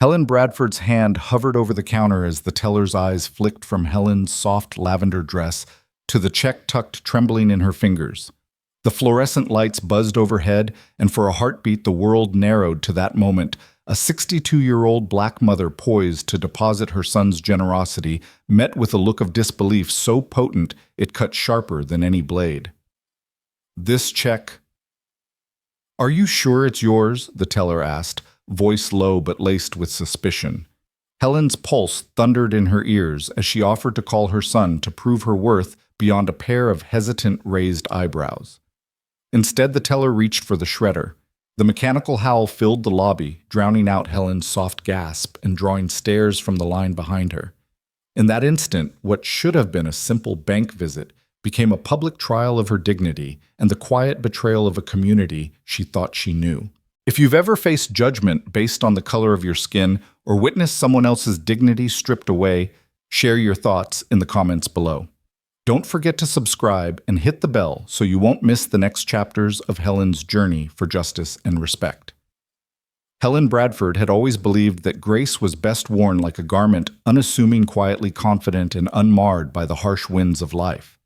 Helen Bradford's hand hovered over the counter as the teller's eyes flicked from Helen's soft lavender dress to the check tucked trembling in her fingers. The fluorescent lights buzzed overhead, and for a heartbeat the world narrowed to that moment. A 62-year-old black mother poised to deposit her son's generosity, met with a look of disbelief so potent it cut sharper than any blade. "This check—" "Are you sure it's yours?" the teller asked, voice low but laced with suspicion. Helen's pulse thundered in her ears as she offered to call her son to prove her worth beyond a pair of hesitant raised eyebrows. Instead, the teller reached for the shredder. The mechanical howl filled the lobby, drowning out Helen's soft gasp and drawing stares from the line behind her. In that instant, what should have been a simple bank visit became a public trial of her dignity and the quiet betrayal of a community she thought she knew. If you've ever faced judgment based on the color of your skin or witnessed someone else's dignity stripped away, share your thoughts in the comments below. Don't forget to subscribe and hit the bell so you won't miss the next chapters of Helen's journey for justice and respect. Helen Bradford had always believed that grace was best worn like a garment, unassuming, quietly confident, and unmarred by the harsh winds of life.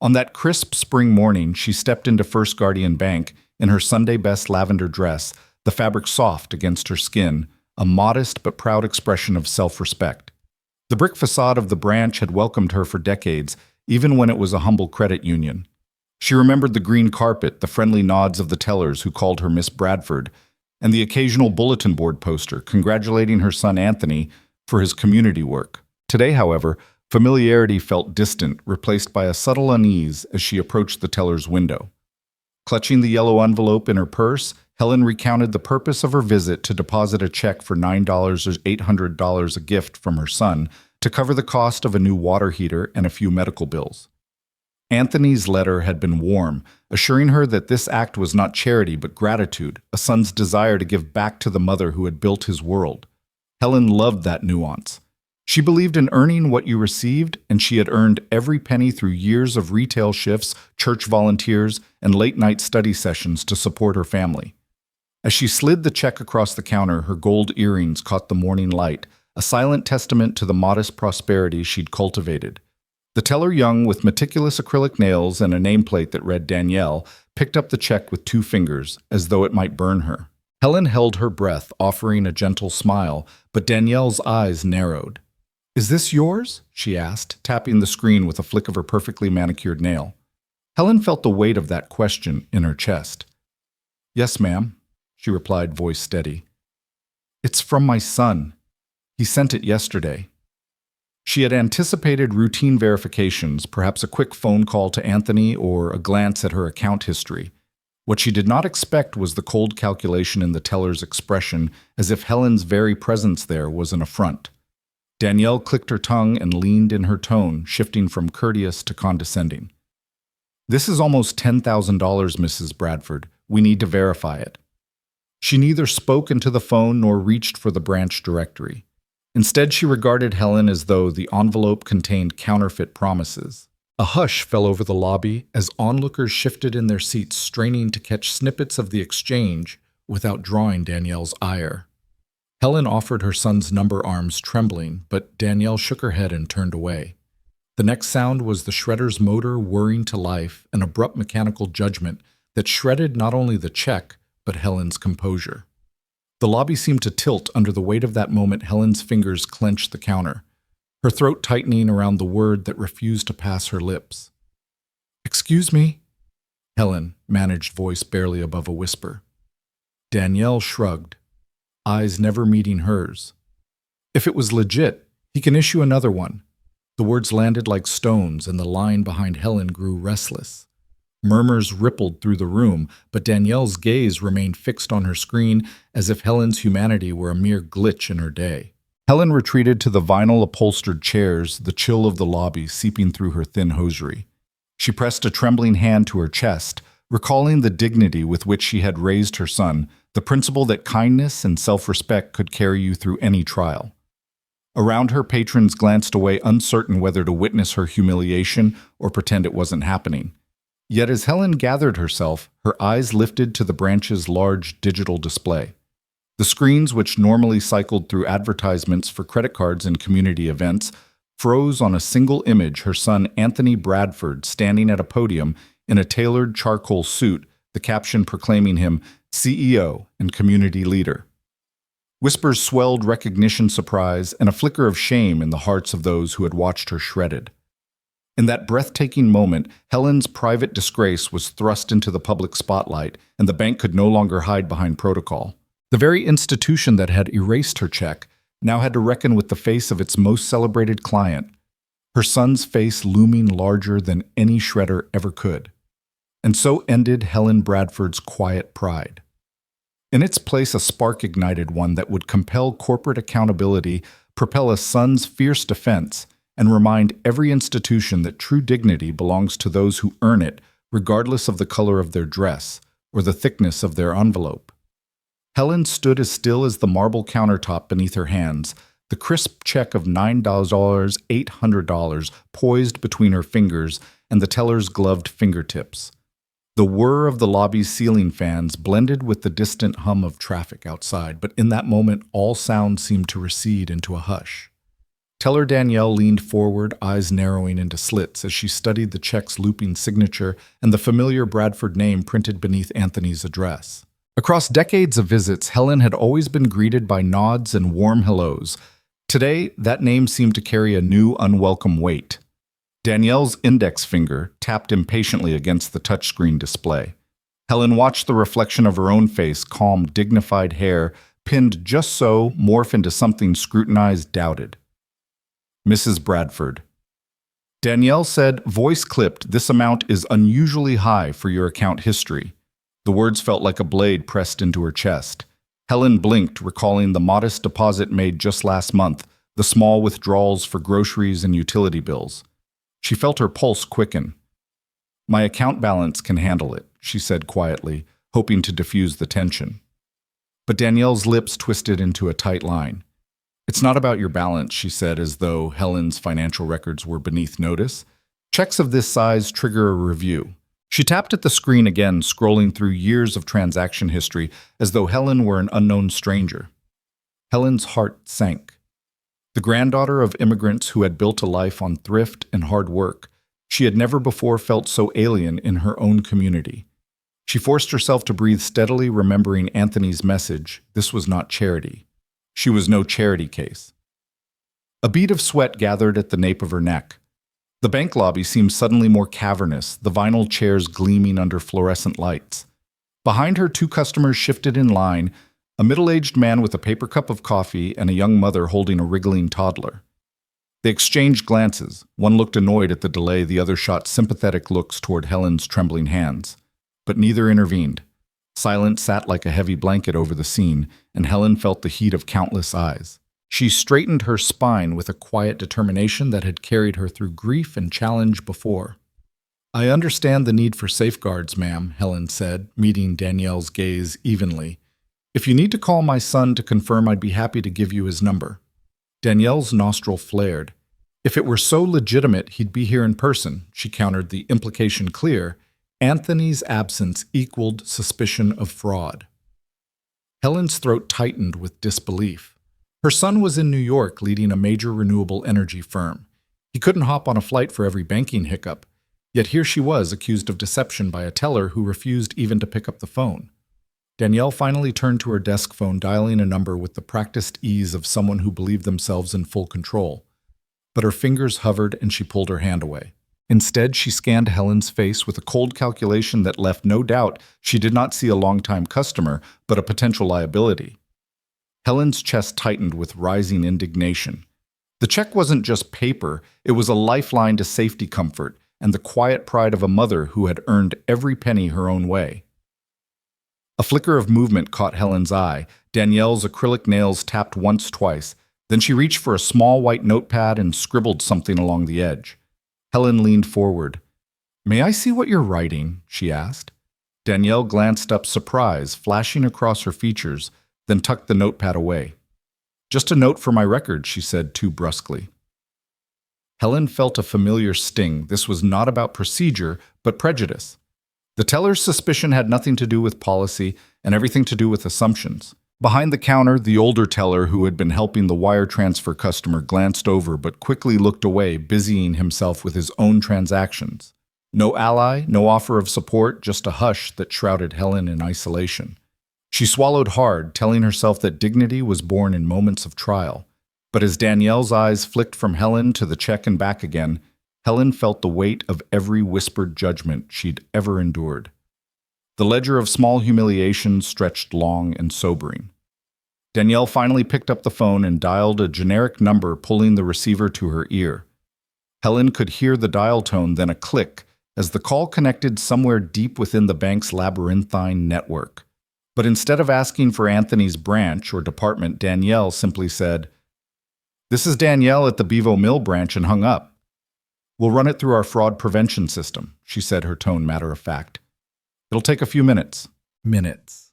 On that crisp spring morning, she stepped into First Guardian Bank in her Sunday-best lavender dress, the fabric soft against her skin, a modest but proud expression of self-respect. The brick facade of the branch had welcomed her for decades, even when it was a humble credit union. She remembered the green carpet, the friendly nods of the tellers who called her Miss Bradford, and the occasional bulletin board poster congratulating her son Anthony for his community work. Today, however, familiarity felt distant, replaced by a subtle unease as she approached the teller's window. Clutching the yellow envelope in her purse, Helen recounted the purpose of her visit to deposit a check for $9 or $800, a gift from her son, to cover the cost of a new water heater and a few medical bills. Anthony's letter had been warm, assuring her that this act was not charity but gratitude, a son's desire to give back to the mother who had built his world. Helen loved that nuance. She believed in earning what you received, and she had earned every penny through years of retail shifts, church volunteers, and late-night study sessions to support her family. As she slid the check across the counter, her gold earrings caught the morning light, a silent testament to the modest prosperity she'd cultivated. The teller, young with meticulous acrylic nails and a nameplate that read Danielle, picked up the check with 2 fingers, as though it might burn her. Helen held her breath, offering a gentle smile, but Danielle's eyes narrowed. "Is this yours?" she asked, tapping the screen with a flick of her perfectly manicured nail. Helen felt the weight of that question in her chest. "Yes, ma'am," she replied, voice steady. "It's from my son. He sent it yesterday." She had anticipated routine verifications, perhaps a quick phone call to Anthony or a glance at her account history. What she did not expect was the cold calculation in the teller's expression, as if Helen's very presence there was an affront. Danielle clicked her tongue and leaned in her tone, shifting from courteous to condescending. "This is almost $10,000, Mrs. Bradford. We need to verify it." She neither spoke into the phone nor reached for the branch directory. Instead, she regarded Helen as though the envelope contained counterfeit promises. A hush fell over the lobby as onlookers shifted in their seats, straining to catch snippets of the exchange without drawing Danielle's ire. Helen offered her son's number, arms trembling, but Danielle shook her head and turned away. The next sound was the shredder's motor whirring to life, an abrupt mechanical judgment that shredded not only the check, but Helen's composure. The lobby seemed to tilt under the weight of that moment. Helen's fingers clenched the counter, her throat tightening around the word that refused to pass her lips. "Excuse me?" Helen managed, voice barely above a whisper. Danielle shrugged, eyes never meeting hers. "If it was legit, he can issue another one." The words landed like stones, and the line behind Helen grew restless. Murmurs rippled through the room, but Danielle's gaze remained fixed on her screen as if Helen's humanity were a mere glitch in her day. Helen retreated to the vinyl-upholstered chairs, the chill of the lobby seeping through her thin hosiery. She pressed a trembling hand to her chest, recalling the dignity with which she had raised her son, the principle that kindness and self-respect could carry you through any trial. Around her, patrons glanced away, uncertain whether to witness her humiliation or pretend it wasn't happening. Yet as Helen gathered herself, her eyes lifted to the branch's large digital display. The screens, which normally cycled through advertisements for credit cards and community events, froze on a single image: her son Anthony Bradford standing at a podium in a tailored charcoal suit, the caption proclaiming him CEO and community leader. Whispers swelled recognition, surprise, and a flicker of shame in the hearts of those who had watched her shredded. In that breathtaking moment, Helen's private disgrace was thrust into the public spotlight, and the bank could no longer hide behind protocol. The very institution that had erased her check now had to reckon with the face of its most celebrated client, her son's face looming larger than any shredder ever could. And so ended Helen Bradford's quiet pride. In its place, a spark ignited, one that would compel corporate accountability, propel a son's fierce defense, and remind every institution that true dignity belongs to those who earn it, regardless of the color of their dress or the thickness of their envelope. Helen stood as still as the marble countertop beneath her hands, the crisp check of $800 poised between her fingers and the teller's gloved fingertips. The whir of the lobby's ceiling fans blended with the distant hum of traffic outside, but in that moment all sound seemed to recede into a hush. Teller Danielle leaned forward, eyes narrowing into slits as she studied the check's looping signature and the familiar Bradford name printed beneath Anthony's address. Across decades of visits, Helen had always been greeted by nods and warm hellos. Today, that name seemed to carry a new, unwelcome weight. Danielle's index finger tapped impatiently against the touchscreen display. Helen watched the reflection of her own face, calm, dignified hair, pinned just so, morph into something scrutinized, doubted. Mrs. Bradford. Danielle said, voice clipped, "This amount is unusually high for your account history." The words felt like a blade pressed into her chest. Helen blinked, recalling the modest deposit made just last month, the small withdrawals for groceries and utility bills. She felt her pulse quicken. "My account balance can handle it," she said quietly, hoping to diffuse the tension. But Danielle's lips twisted into a tight line. "It's not about your balance," she said, as though Helen's financial records were beneath notice. "Checks of this size trigger a review." She tapped at the screen again, scrolling through years of transaction history, as though Helen were an unknown stranger. Helen's heart sank. The granddaughter of immigrants who had built a life on thrift and hard work, she had never before felt so alien in her own community. She forced herself to breathe steadily, remembering Anthony's message: this was not charity. She was no charity case. A bead of sweat gathered at the nape of her neck. The bank lobby seemed suddenly more cavernous, the vinyl chairs gleaming under fluorescent lights. Behind her, two customers shifted in line, a middle-aged man with a paper cup of coffee and a young mother holding a wriggling toddler. They exchanged glances. One looked annoyed at the delay, the other shot sympathetic looks toward Helen's trembling hands. But neither intervened. Silence sat like a heavy blanket over the scene, and Helen felt the heat of countless eyes. She straightened her spine with a quiet determination that had carried her through grief and challenge before. "I understand the need for safeguards, ma'am," Helen said, meeting Danielle's gaze evenly. "If you need to call my son to confirm, I'd be happy to give you his number." Danielle's nostril flared. "If it were so legitimate, he'd be here in person," she countered, the implication clear. Anthony's absence equaled suspicion of fraud. Helen's throat tightened with disbelief. Her son was in New York leading a major renewable energy firm. He couldn't hop on a flight for every banking hiccup, yet here she was accused of deception by a teller who refused even to pick up the phone. Danielle finally turned to her desk phone, dialing a number with the practiced ease of someone who believed themselves in full control. But her fingers hovered and she pulled her hand away. Instead, she scanned Helen's face with a cold calculation that left no doubt she did not see a longtime customer, but a potential liability. Helen's chest tightened with rising indignation. The check wasn't just paper, it was a lifeline to safety, comfort, and the quiet pride of a mother who had earned every penny her own way. A flicker of movement caught Helen's eye. Danielle's acrylic nails tapped once, twice. Then she reached for a small white notepad and scribbled something along the edge. Helen leaned forward. "May I see what you're writing?" she asked. Danielle glanced up, surprise flashing across her features, then tucked the notepad away. "Just a note for my record," she said too brusquely. Helen felt a familiar sting. This was not about procedure, but prejudice. The teller's suspicion had nothing to do with policy and everything to do with assumptions. Behind the counter, the older teller who had been helping the wire transfer customer glanced over but quickly looked away, busying himself with his own transactions. No ally, no offer of support, just a hush that shrouded Helen in isolation. She swallowed hard, telling herself that dignity was born in moments of trial. But as Danielle's eyes flicked from Helen to the check and back again, Helen felt the weight of every whispered judgment she'd ever endured. The ledger of small humiliations stretched long and sobering. Danielle finally picked up the phone and dialed a generic number, pulling the receiver to her ear. Helen could hear the dial tone, then a click, as the call connected somewhere deep within the bank's labyrinthine network. But instead of asking for Anthony's branch or department, Danielle simply said, "This is Danielle at the Bevo Mill branch," and hung up. "We'll run it through our fraud prevention system," she said, her tone matter of fact. "It'll take a few minutes." Minutes.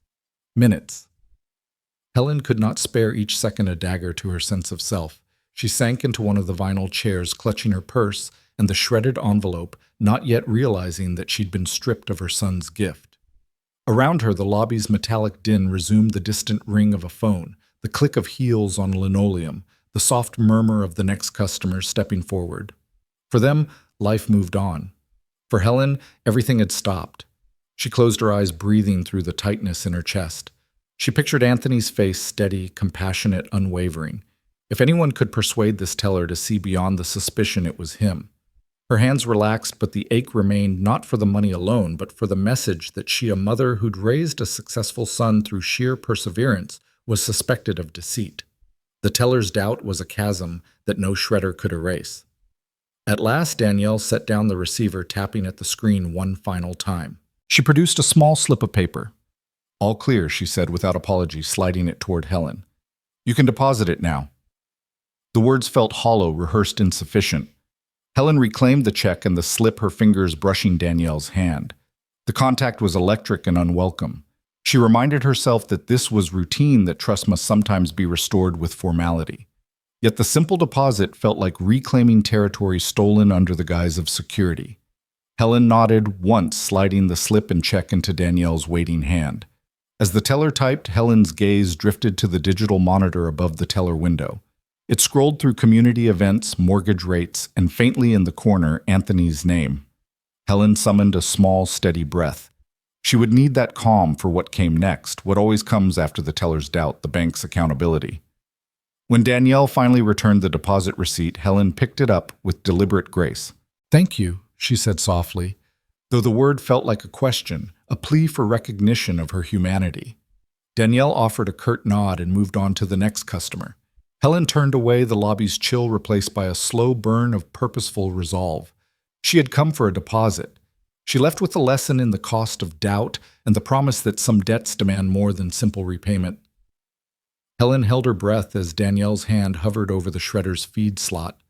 Helen could not spare each second a dagger to her sense of self. She sank into one of the vinyl chairs, clutching her purse and the shredded envelope, not yet realizing that she'd been stripped of her son's gift. Around her, the lobby's metallic din resumed the distant ring of a phone, the click of heels on linoleum, the soft murmur of the next customer stepping forward. For them, life moved on. For Helen, everything had stopped. She closed her eyes, breathing through the tightness in her chest. She pictured Anthony's face, steady, compassionate, unwavering. If anyone could persuade this teller to see beyond the suspicion, it was him. Her hands relaxed, but the ache remained, not for the money alone, but for the message that she, a mother who'd raised a successful son through sheer perseverance, was suspected of deceit. The teller's doubt was a chasm that no shredder could erase. At last, Danielle set down the receiver, tapping at the screen one final time. She produced a small slip of paper. "All clear," she said without apology, sliding it toward Helen. "You can deposit it now." The words felt hollow, rehearsed insufficient. Helen reclaimed the check and the slip, her fingers brushing Danielle's hand. The contact was electric and unwelcome. She reminded herself that this was routine, that trust must sometimes be restored with formality. Yet the simple deposit felt like reclaiming territory stolen under the guise of security. Helen nodded once, sliding the slip and check into Danielle's waiting hand. As the teller typed, Helen's gaze drifted to the digital monitor above the teller window. It scrolled through community events, mortgage rates, and faintly in the corner, Anthony's name. Helen summoned a small, steady breath. She would need that calm for what came next, what always comes after the teller's doubt, the bank's accountability. When Danielle finally returned the deposit receipt, Helen picked it up with deliberate grace. "Thank you," she said softly, though the word felt like a question, a plea for recognition of her humanity. Danielle offered a curt nod and moved on to the next customer. Helen turned away, the lobby's chill replaced by a slow burn of purposeful resolve. She had come for a deposit. She left with a lesson in the cost of doubt and the promise that some debts demand more than simple repayment. Helen held her breath as Danielle's hand hovered over the shredder's feed slot.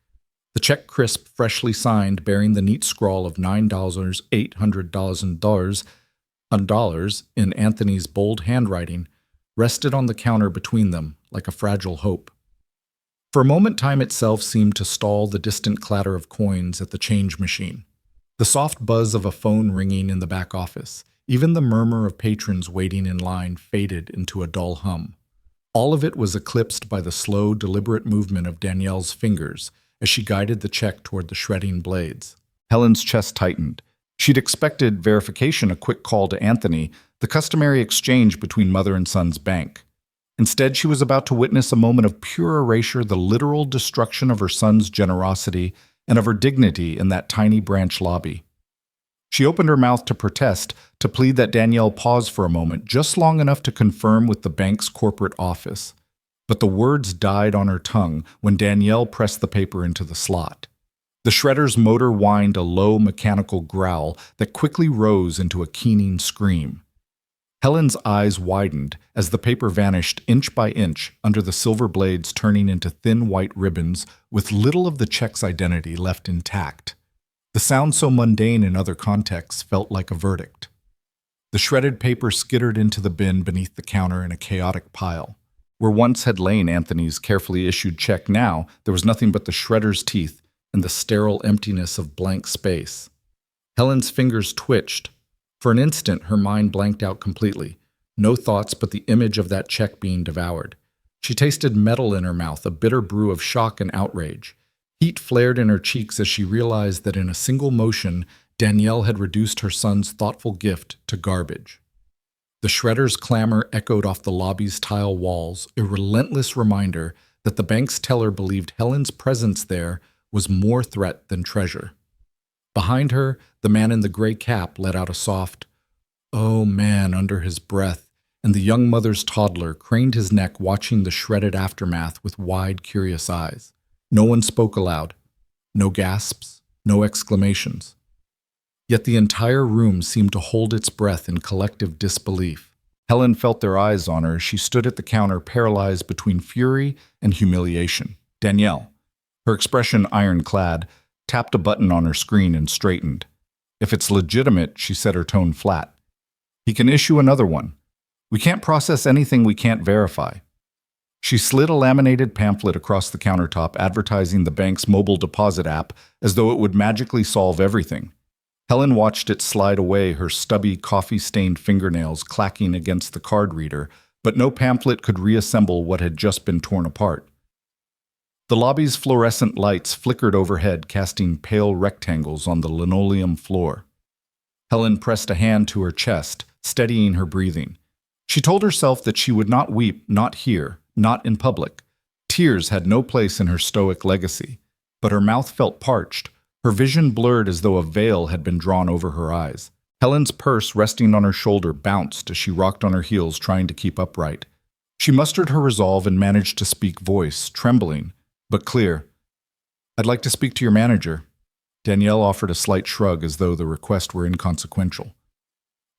The check, crisp, freshly signed, bearing the neat scrawl of $9,800 in Anthony's bold handwriting, rested on the counter between them like a fragile hope. For a moment, time itself seemed to stall, the distant clatter of coins at the change machine, the soft buzz of a phone ringing in the back office, even the murmur of patrons waiting in line faded into a dull hum. All of it was eclipsed by the slow, deliberate movement of Danielle's fingers as she guided the check toward the shredding blades. Helen's chest tightened. She'd expected verification, a quick call to Anthony, the customary exchange between mother and son's bank. Instead, she was about to witness a moment of pure erasure, the literal destruction of her son's generosity and of her dignity in that tiny branch lobby. She opened her mouth to protest, to plead that Danielle pause for a moment, just long enough to confirm with the bank's corporate office. But the words died on her tongue when Danielle pressed the paper into the slot. The shredder's motor whined a low mechanical growl that quickly rose into a keening scream. Helen's eyes widened as the paper vanished inch by inch under the silver blades, turning into thin white ribbons with little of the check's identity left intact. The sound, so mundane in other contexts, felt like a verdict. The shredded paper skittered into the bin beneath the counter in a chaotic pile. Where once had lain Anthony's carefully issued check, now there was nothing but the shredder's teeth and the sterile emptiness of blank space. Helen's fingers twitched. For an instant, her mind blanked out completely. No thoughts but the image of that check being devoured. She tasted metal in her mouth, a bitter brew of shock and outrage. Heat flared in her cheeks as she realized that in a single motion, Danielle had reduced her son's thoughtful gift to garbage. The shredder's clamor echoed off the lobby's tile walls, a relentless reminder that the bank's teller believed Helen's presence there was more threat than treasure. Behind her, the man in the gray cap let out a soft, "Oh man," under his breath, and the young mother's toddler craned his neck watching the shredded aftermath with wide, curious eyes. No one spoke aloud. No gasps, no exclamations. Yet the entire room seemed to hold its breath in collective disbelief. Helen felt their eyes on her as she stood at the counter paralyzed between fury and humiliation. Danielle, her expression ironclad, tapped a button on her screen and straightened. "If it's legitimate," she said, her tone flat, "he can issue another one. We can't process anything we can't verify." She slid a laminated pamphlet across the countertop advertising the bank's mobile deposit app as though it would magically solve everything. Helen watched it slide away, her stubby, coffee-stained fingernails clacking against the card reader, but no pamphlet could reassemble what had just been torn apart. The lobby's fluorescent lights flickered overhead, casting pale rectangles on the linoleum floor. Helen pressed a hand to her chest, steadying her breathing. She told herself that she would not weep, not here, not in public. Tears had no place in her stoic legacy, but her mouth felt parched, her vision blurred as though a veil had been drawn over her eyes. Helen's purse resting on her shoulder bounced as she rocked on her heels trying to keep upright. She mustered her resolve and managed to speak, voice trembling, but clear. "I'd like to speak to your manager." Danielle offered a slight shrug as though the request were inconsequential.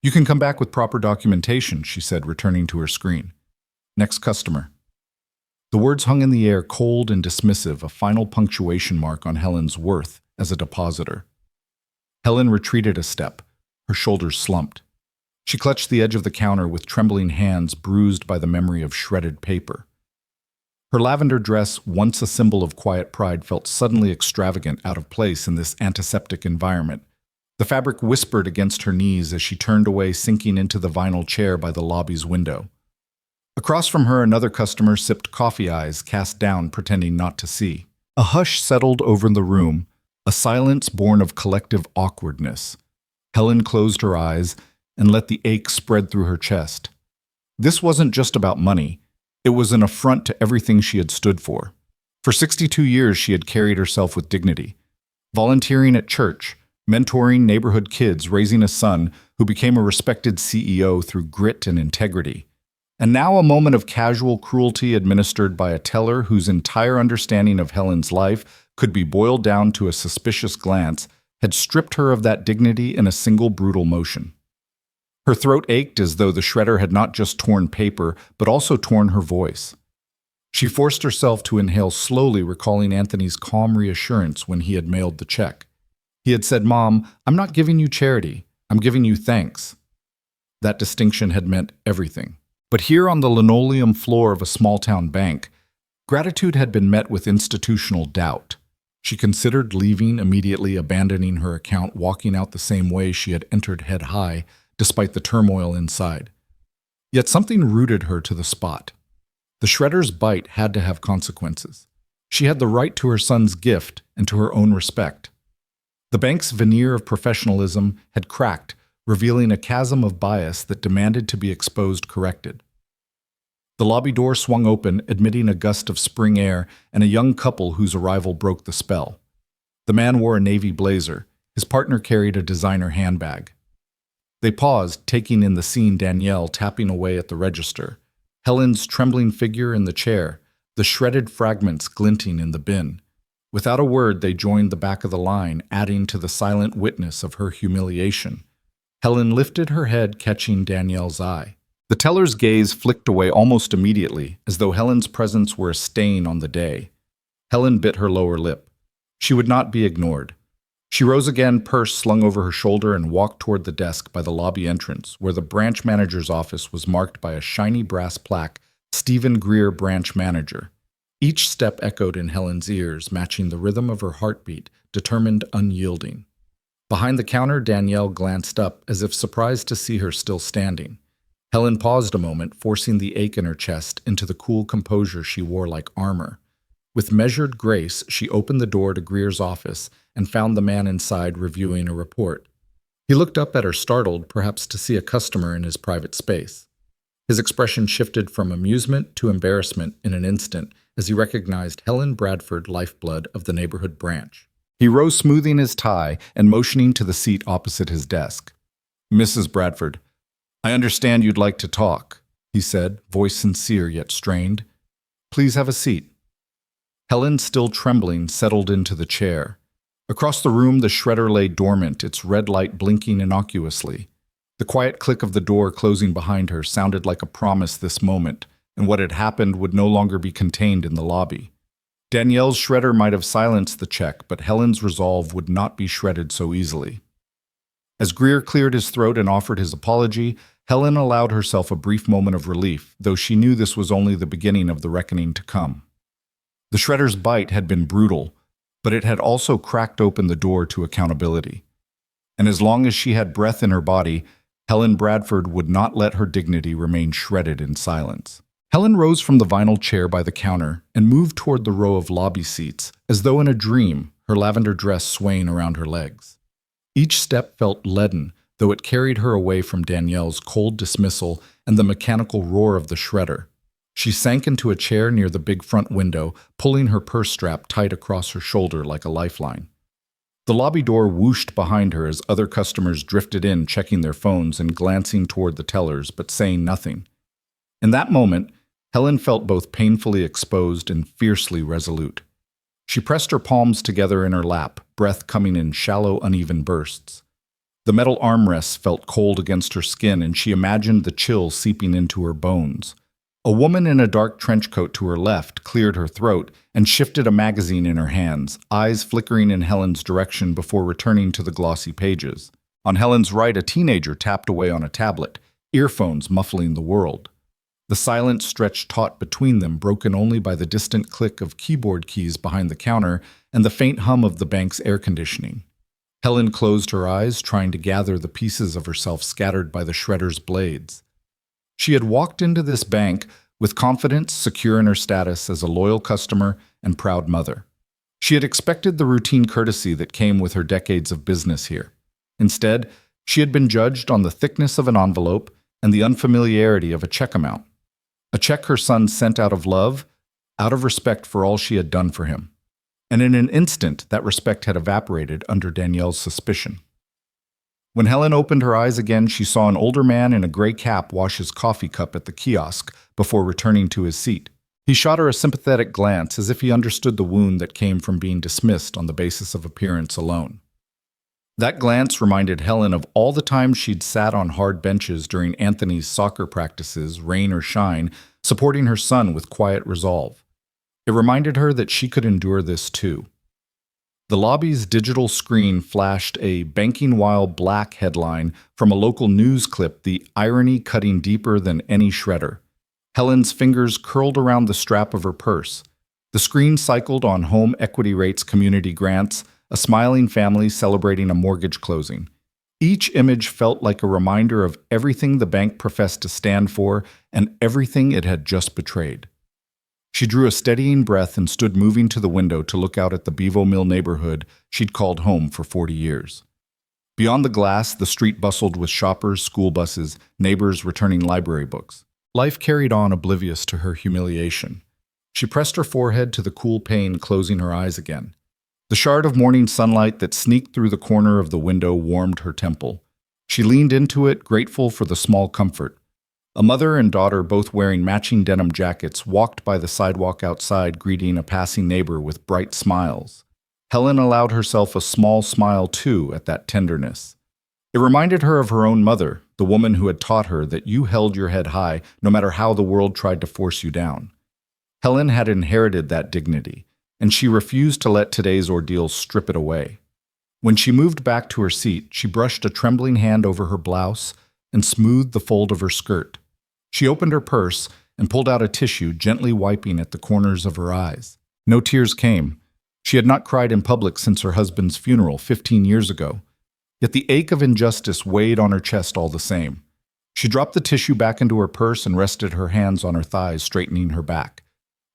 "You can come back with proper documentation," she said, returning to her screen. "Next customer." The words hung in the air, cold and dismissive, a final punctuation mark on Helen's worth as a depositor. Helen retreated a step, her shoulders slumped. She clutched the edge of the counter with trembling hands bruised by the memory of shredded paper. Her lavender dress, once a symbol of quiet pride, felt suddenly extravagant, out of place in this antiseptic environment. The fabric whispered against her knees as she turned away, sinking into the vinyl chair by the lobby's window. Across from her, another customer sipped coffee, eyes cast down, pretending not to see. A hush settled over the room, a silence born of collective awkwardness. Helen closed her eyes and let the ache spread through her chest. This wasn't just about money. It was an affront to everything she had stood for. For 62 years, she had carried herself with dignity. Volunteering at church, mentoring neighborhood kids, raising a son who became a respected CEO through grit and integrity. And now a moment of casual cruelty administered by a teller whose entire understanding of Helen's life could be boiled down to a suspicious glance had stripped her of that dignity in a single brutal motion. Her throat ached as though the shredder had not just torn paper, but also torn her voice. She forced herself to inhale slowly, recalling Anthony's calm reassurance when he had mailed the check. He had said, "Mom, I'm not giving you charity. I'm giving you thanks." That distinction had meant everything. But here on the linoleum floor of a small-town bank, gratitude had been met with institutional doubt. She considered leaving, immediately abandoning her account, walking out the same way she had entered head high, despite the turmoil inside. Yet something rooted her to the spot. The shredder's bite had to have consequences. She had the right to her son's gift and to her own respect. The bank's veneer of professionalism had cracked, revealing a chasm of bias that demanded to be exposed, corrected. The lobby door swung open, admitting a gust of spring air and a young couple whose arrival broke the spell. The man wore a navy blazer. His partner carried a designer handbag. They paused, taking in the scene, Danielle tapping away at the register, Helen's trembling figure in the chair, the shredded fragments glinting in the bin. Without a word, they joined the back of the line, adding to the silent witness of her humiliation. Helen lifted her head, catching Danielle's eye. The teller's gaze flicked away almost immediately, as though Helen's presence were a stain on the day. Helen bit her lower lip. She would not be ignored. She rose again, purse slung over her shoulder, and walked toward the desk by the lobby entrance, where the branch manager's office was marked by a shiny brass plaque, "Stephen Greer, Branch Manager." Each step echoed in Helen's ears, matching the rhythm of her heartbeat, determined, unyielding. Behind the counter, Danielle glanced up, as if surprised to see her still standing. Helen paused a moment, forcing the ache in her chest into the cool composure she wore like armor. With measured grace, she opened the door to Greer's office and found the man inside reviewing a report. He looked up at her, startled, perhaps to see a customer in his private space. His expression shifted from amusement to embarrassment in an instant as he recognized Helen Bradford, lifeblood of the neighborhood branch. He rose, smoothing his tie and motioning to the seat opposite his desk. "Mrs. Bradford, I understand you'd like to talk," he said, voice sincere yet strained. "Please have a seat." Helen, still trembling, settled into the chair. Across the room, the shredder lay dormant, its red light blinking innocuously. The quiet click of the door closing behind her sounded like a promise this moment, and what had happened would no longer be contained in the lobby. Danielle's shredder might have silenced the check, but Helen's resolve would not be shredded so easily. As Greer cleared his throat and offered his apology, Helen allowed herself a brief moment of relief, though she knew this was only the beginning of the reckoning to come. The shredder's bite had been brutal, but it had also cracked open the door to accountability. And as long as she had breath in her body, Helen Bradford would not let her dignity remain shredded in silence. Helen rose from the vinyl chair by the counter and moved toward the row of lobby seats, as though in a dream, her lavender dress swaying around her legs. Each step felt leaden, though it carried her away from Danielle's cold dismissal and the mechanical roar of the shredder. She sank into a chair near the big front window, pulling her purse strap tight across her shoulder like a lifeline. The lobby door whooshed behind her as other customers drifted in, checking their phones and glancing toward the tellers, but saying nothing. In that moment, Helen felt both painfully exposed and fiercely resolute. She pressed her palms together in her lap, breath coming in shallow, uneven bursts. The metal armrests felt cold against her skin, and she imagined the chill seeping into her bones. A woman in a dark trench coat to her left cleared her throat and shifted a magazine in her hands, eyes flickering in Helen's direction before returning to the glossy pages. On Helen's right, a teenager tapped away on a tablet, earphones muffling the world. The silence stretched taut between them, broken only by the distant click of keyboard keys behind the counter and the faint hum of the bank's air conditioning. Helen closed her eyes, trying to gather the pieces of herself scattered by the shredder's blades. She had walked into this bank with confidence, secure in her status as a loyal customer and proud mother. She had expected the routine courtesy that came with her decades of business here. Instead, she had been judged on the thickness of an envelope and the unfamiliarity of a check amount. A check her son sent out of love, out of respect for all she had done for him. And in an instant, that respect had evaporated under Danielle's suspicion. When Helen opened her eyes again, she saw an older man in a gray cap wash his coffee cup at the kiosk before returning to his seat. He shot her a sympathetic glance, as if he understood the wound that came from being dismissed on the basis of appearance alone. That glance reminded Helen of all the times she'd sat on hard benches during Anthony's soccer practices, rain or shine, supporting her son with quiet resolve. It reminded her that she could endure this too. The lobby's digital screen flashed a banking while black headline from a local news clip, the irony cutting deeper than any shredder. Helen's fingers curled around the strap of her purse. The screen cycled on home equity rates, community grants, a smiling family celebrating a mortgage closing. Each image felt like a reminder of everything the bank professed to stand for and everything it had just betrayed. She drew a steadying breath and stood moving to the window to look out at the Bevo Mill neighborhood she'd called home for 40 years. Beyond the glass, the street bustled with shoppers, school buses, neighbors returning library books. Life carried on, oblivious to her humiliation. She pressed her forehead to the cool pane, closing her eyes again. The shard of morning sunlight that sneaked through the corner of the window warmed her temple. She leaned into it, grateful for the small comfort. A mother and daughter, both wearing matching denim jackets, walked by the sidewalk outside, greeting a passing neighbor with bright smiles. Helen allowed herself a small smile, too, at that tenderness. It reminded her of her own mother, the woman who had taught her that you held your head high no matter how the world tried to force you down. Helen had inherited that dignity, and she refused to let today's ordeal strip it away. When she moved back to her seat, she brushed a trembling hand over her blouse and smoothed the fold of her skirt. She opened her purse and pulled out a tissue, gently wiping at the corners of her eyes. No tears came. She had not cried in public since her husband's funeral 15 years ago. Yet the ache of injustice weighed on her chest all the same. She dropped the tissue back into her purse and rested her hands on her thighs, straightening her back.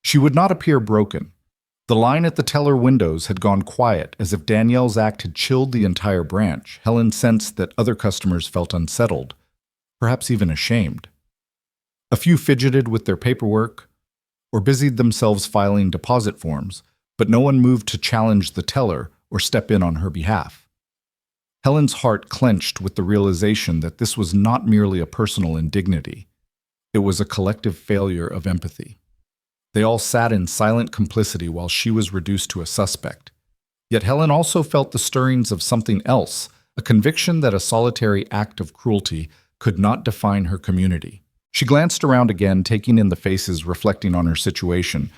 She would not appear broken. The line at the teller windows had gone quiet, as if Danielle's act had chilled the entire branch. Helen sensed that other customers felt unsettled, perhaps even ashamed. A few fidgeted with their paperwork or busied themselves filing deposit forms, but no one moved to challenge the teller or step in on her behalf. Helen's heart clenched with the realization that this was not merely a personal indignity. It was a collective failure of empathy. They all sat in silent complicity while she was reduced to a suspect. Yet Helen also felt the stirrings of something else, a conviction that a solitary act of cruelty could not define her community. She glanced around again, taking in the faces reflecting on her situation.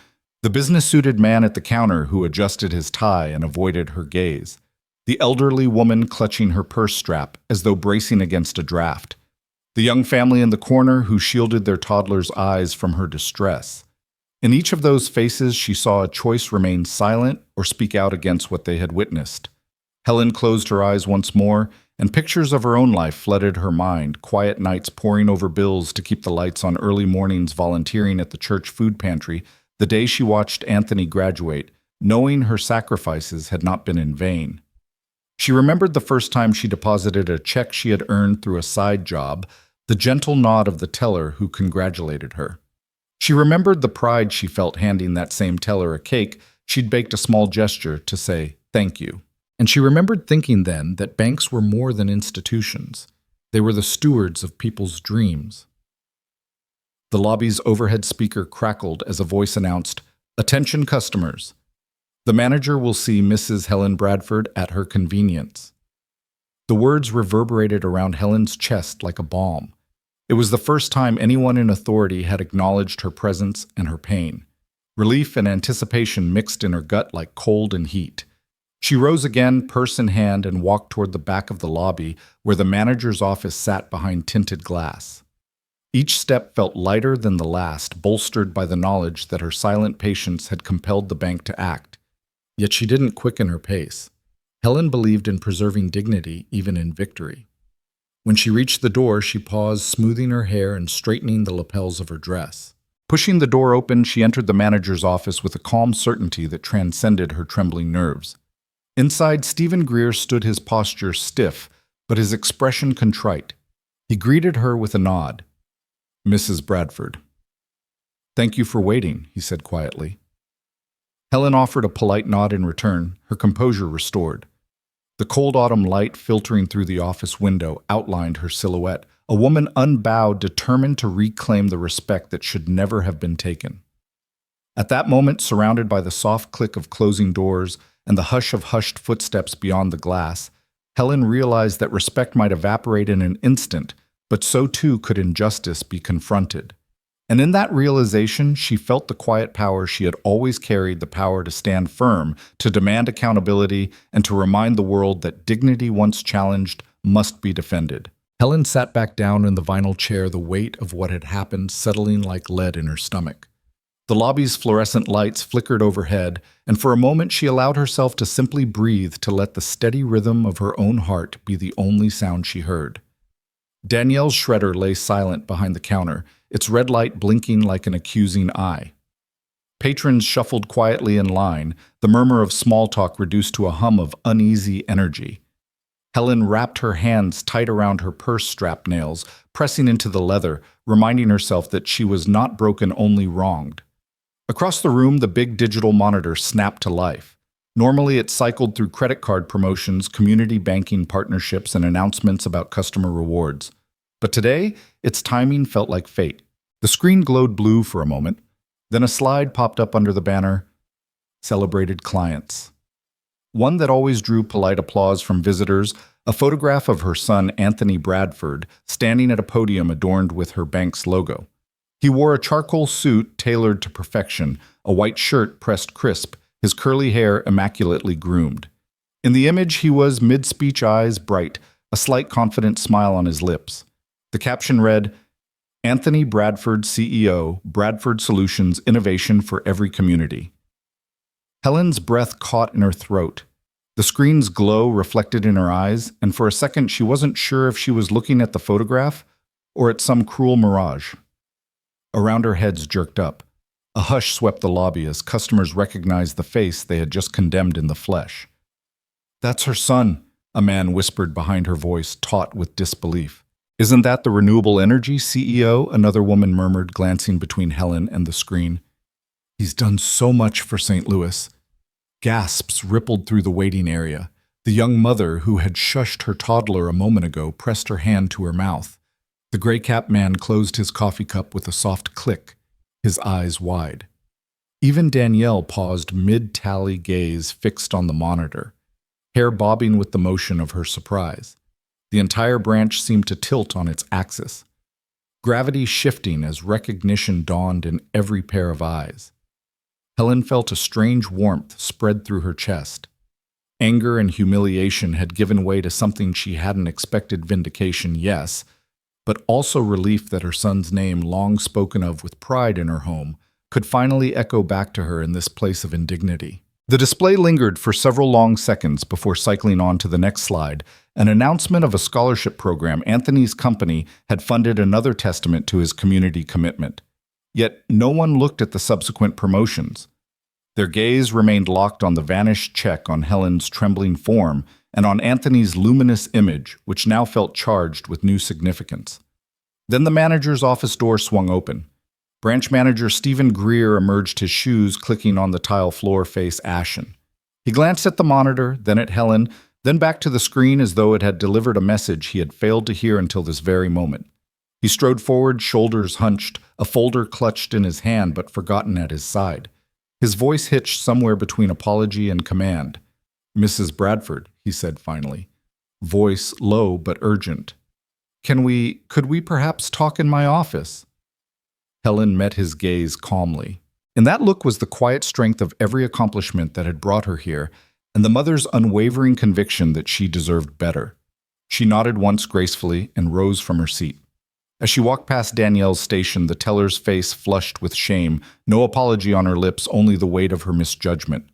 The business-suited man at the counter who adjusted his tie and avoided her gaze. The elderly woman clutching her purse strap as though bracing against a draft. The young family in the corner who shielded their toddler's eyes from her distress. In each of those faces, she saw a choice: remain silent or speak out against what they had witnessed. Helen closed her eyes once more, and pictures of her own life flooded her mind: quiet nights poring over bills to keep the lights on, early mornings volunteering at the church food pantry, the day she watched Anthony graduate, knowing her sacrifices had not been in vain. She remembered the first time she deposited a check she had earned through a side job, the gentle nod of the teller who congratulated her. She remembered the pride she felt handing that same teller a cake she'd baked, a small gesture to say thank you. And she remembered thinking then that banks were more than institutions. They were the stewards of people's dreams. The lobby's overhead speaker crackled as a voice announced, "Attention customers. The manager will see Mrs. Helen Bradford at her convenience." The words reverberated around Helen's chest like a balm. It was the first time anyone in authority had acknowledged her presence and her pain. Relief and anticipation mixed in her gut like cold and heat. She rose again, purse in hand, and walked toward the back of the lobby where the manager's office sat behind tinted glass. Each step felt lighter than the last, bolstered by the knowledge that her silent patience had compelled the bank to act. Yet she didn't quicken her pace. Helen believed in preserving dignity even in victory. When she reached the door, she paused, smoothing her hair and straightening the lapels of her dress. Pushing the door open, she entered the manager's office with a calm certainty that transcended her trembling nerves. Inside, Stephen Greer stood, his posture stiff, but his expression contrite. He greeted her with a nod. "Mrs. Bradford." "Thank you for waiting," he said quietly. Helen offered a polite nod in return, her composure restored. The cold autumn light filtering through the office window outlined her silhouette, a woman unbowed, determined to reclaim the respect that should never have been taken. At that moment, surrounded by the soft click of closing doors and the hush of hushed footsteps beyond the glass, Helen realized that respect might evaporate in an instant, but so too could injustice be confronted. And in that realization, she felt the quiet power she had always carried, the power to stand firm, to demand accountability, and to remind the world that dignity once challenged must be defended. Helen sat back down in the vinyl chair, the weight of what had happened settling like lead in her stomach. The lobby's fluorescent lights flickered overhead, and for a moment she allowed herself to simply breathe, to let the steady rhythm of her own heart be the only sound she heard. Danielle's shredder lay silent behind the counter, its red light blinking like an accusing eye. Patrons shuffled quietly in line, the murmur of small talk reduced to a hum of uneasy energy. Helen wrapped her hands tight around her purse strap nails, pressing into the leather, reminding herself that she was not broken, only wronged. Across the room, the big digital monitor snapped to life. Normally, it cycled through credit card promotions, community banking partnerships, and announcements about customer rewards. But today, its timing felt like fate. The screen glowed blue for a moment, then a slide popped up under the banner, "Celebrated Clients." One that always drew polite applause from visitors, a photograph of her son Anthony Bradford standing at a podium adorned with her bank's logo. He wore a charcoal suit tailored to perfection, a white shirt pressed crisp, his curly hair immaculately groomed. In the image, he was mid-speech, eyes bright, a slight confident smile on his lips. The caption read, "Anthony Bradford, CEO, Bradford Solutions, Innovation for Every Community." Helen's breath caught in her throat. The screen's glow reflected in her eyes, and for a second she wasn't sure if she was looking at the photograph or at some cruel mirage. Around her heads jerked up. A hush swept the lobby as customers recognized the face they had just condemned in the flesh. "That's her son," a man whispered behind her voice, taut with disbelief. "Isn't that the renewable energy CEO?" another woman murmured, glancing between Helen and the screen. "He's done so much for St. Louis." Gasps rippled through the waiting area. The young mother, who had shushed her toddler a moment ago, pressed her hand to her mouth. The gray-capped man closed his coffee cup with a soft click, his eyes wide. Even Danielle paused mid-tally, gaze fixed on the monitor, hair bobbing with the motion of her surprise. The entire branch seemed to tilt on its axis, gravity shifting as recognition dawned in every pair of eyes. Helen felt a strange warmth spread through her chest. Anger and humiliation had given way to something she hadn't expected: vindication, yes, but also relief that her son's name, long spoken of with pride in her home, could finally echo back to her in this place of indignity. The display lingered for several long seconds before cycling on to the next slide, an announcement of a scholarship program Anthony's company had funded, another testament to his community commitment. Yet no one looked at the subsequent promotions. Their gaze remained locked on the vanished check on Helen's trembling form and on Anthony's luminous image, which now felt charged with new significance. Then the manager's office door swung open. Branch manager Stephen Greer emerged, his shoes clicking on the tile floor, face ashen. He glanced at the monitor, then at Helen, then back to the screen as though it had delivered a message he had failed to hear until this very moment. He strode forward, shoulders hunched, a folder clutched in his hand but forgotten at his side. His voice hitched somewhere between apology and command. "Mrs. Bradford," he said finally, voice low but urgent. Could we perhaps talk in my office?" Helen met his gaze calmly. In that look was the quiet strength of every accomplishment that had brought her here, and the mother's unwavering conviction that she deserved better. She nodded once gracefully and rose from her seat. As she walked past Danielle's station, the teller's face flushed with shame, no apology on her lips, only the weight of her misjudgment.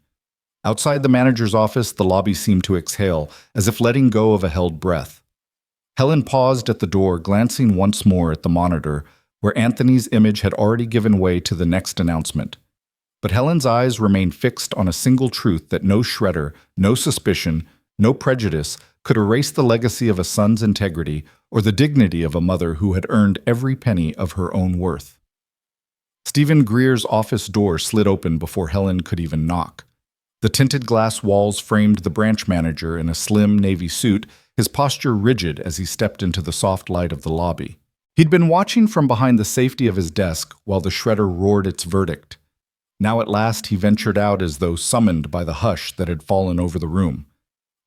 Outside the manager's office, the lobby seemed to exhale, as if letting go of a held breath. Helen paused at the door, glancing once more at the monitor, where Anthony's image had already given way to the next announcement. But Helen's eyes remained fixed on a single truth: that no shredder, no suspicion, no prejudice could erase the legacy of a son's integrity or the dignity of a mother who had earned every penny of her own worth. Stephen Greer's office door slid open before Helen could even knock. The tinted glass walls framed the branch manager in a slim navy suit, his posture rigid as he stepped into the soft light of the lobby. He'd been watching from behind the safety of his desk while the shredder roared its verdict. Now at last he ventured out, as though summoned by the hush that had fallen over the room.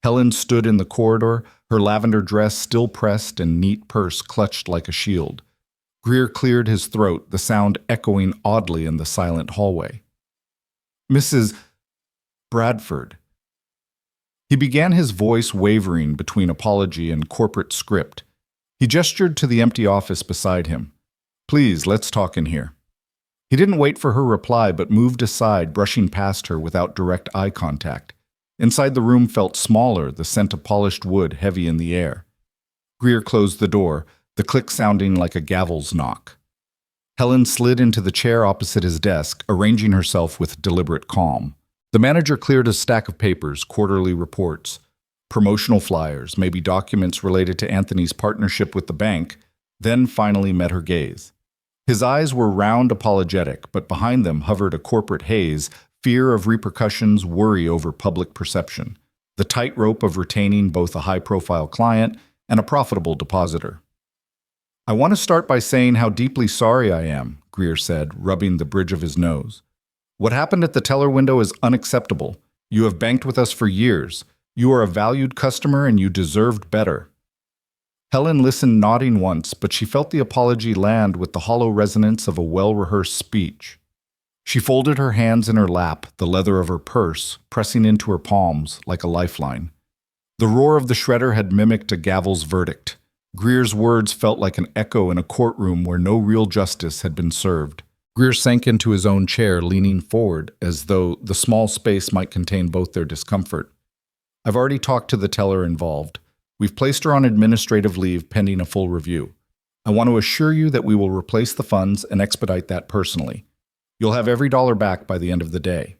Helen stood in the corridor, her lavender dress still pressed and neat purse clutched like a shield. Greer cleared his throat, the sound echoing oddly in the silent hallway. "Mrs. Bradford." He began, his voice wavering between apology and corporate script. He gestured to the empty office beside him. "Please, let's talk in here." He didn't wait for her reply, but moved aside, brushing past her without direct eye contact. Inside the room felt smaller, the scent of polished wood heavy in the air. Greer closed the door, the click sounding like a gavel's knock. Helen slid into the chair opposite his desk, arranging herself with deliberate calm. The manager cleared a stack of papers, quarterly reports, promotional flyers, maybe documents related to Anthony's partnership with the bank, then finally met her gaze. His eyes were round, apologetic, but behind them hovered a corporate haze, fear of repercussions, worry over public perception, the tightrope of retaining both a high-profile client and a profitable depositor. "I want to start by saying how deeply sorry I am," Greer said, rubbing the bridge of his nose. "What happened at the teller window is unacceptable. You have banked with us for years. You are a valued customer and you deserved better." Helen listened, nodding once, but she felt the apology land with the hollow resonance of a well-rehearsed speech. She folded her hands in her lap, the leather of her purse pressing into her palms like a lifeline. The roar of the shredder had mimicked a gavel's verdict. Greer's words felt like an echo in a courtroom where no real justice had been served. Greer sank into his own chair, leaning forward, as though the small space might contain both their discomfort. "I've already talked to the teller involved. We've placed her on administrative leave pending a full review. I want to assure you that we will replace the funds and expedite that personally. You'll have every dollar back by the end of the day."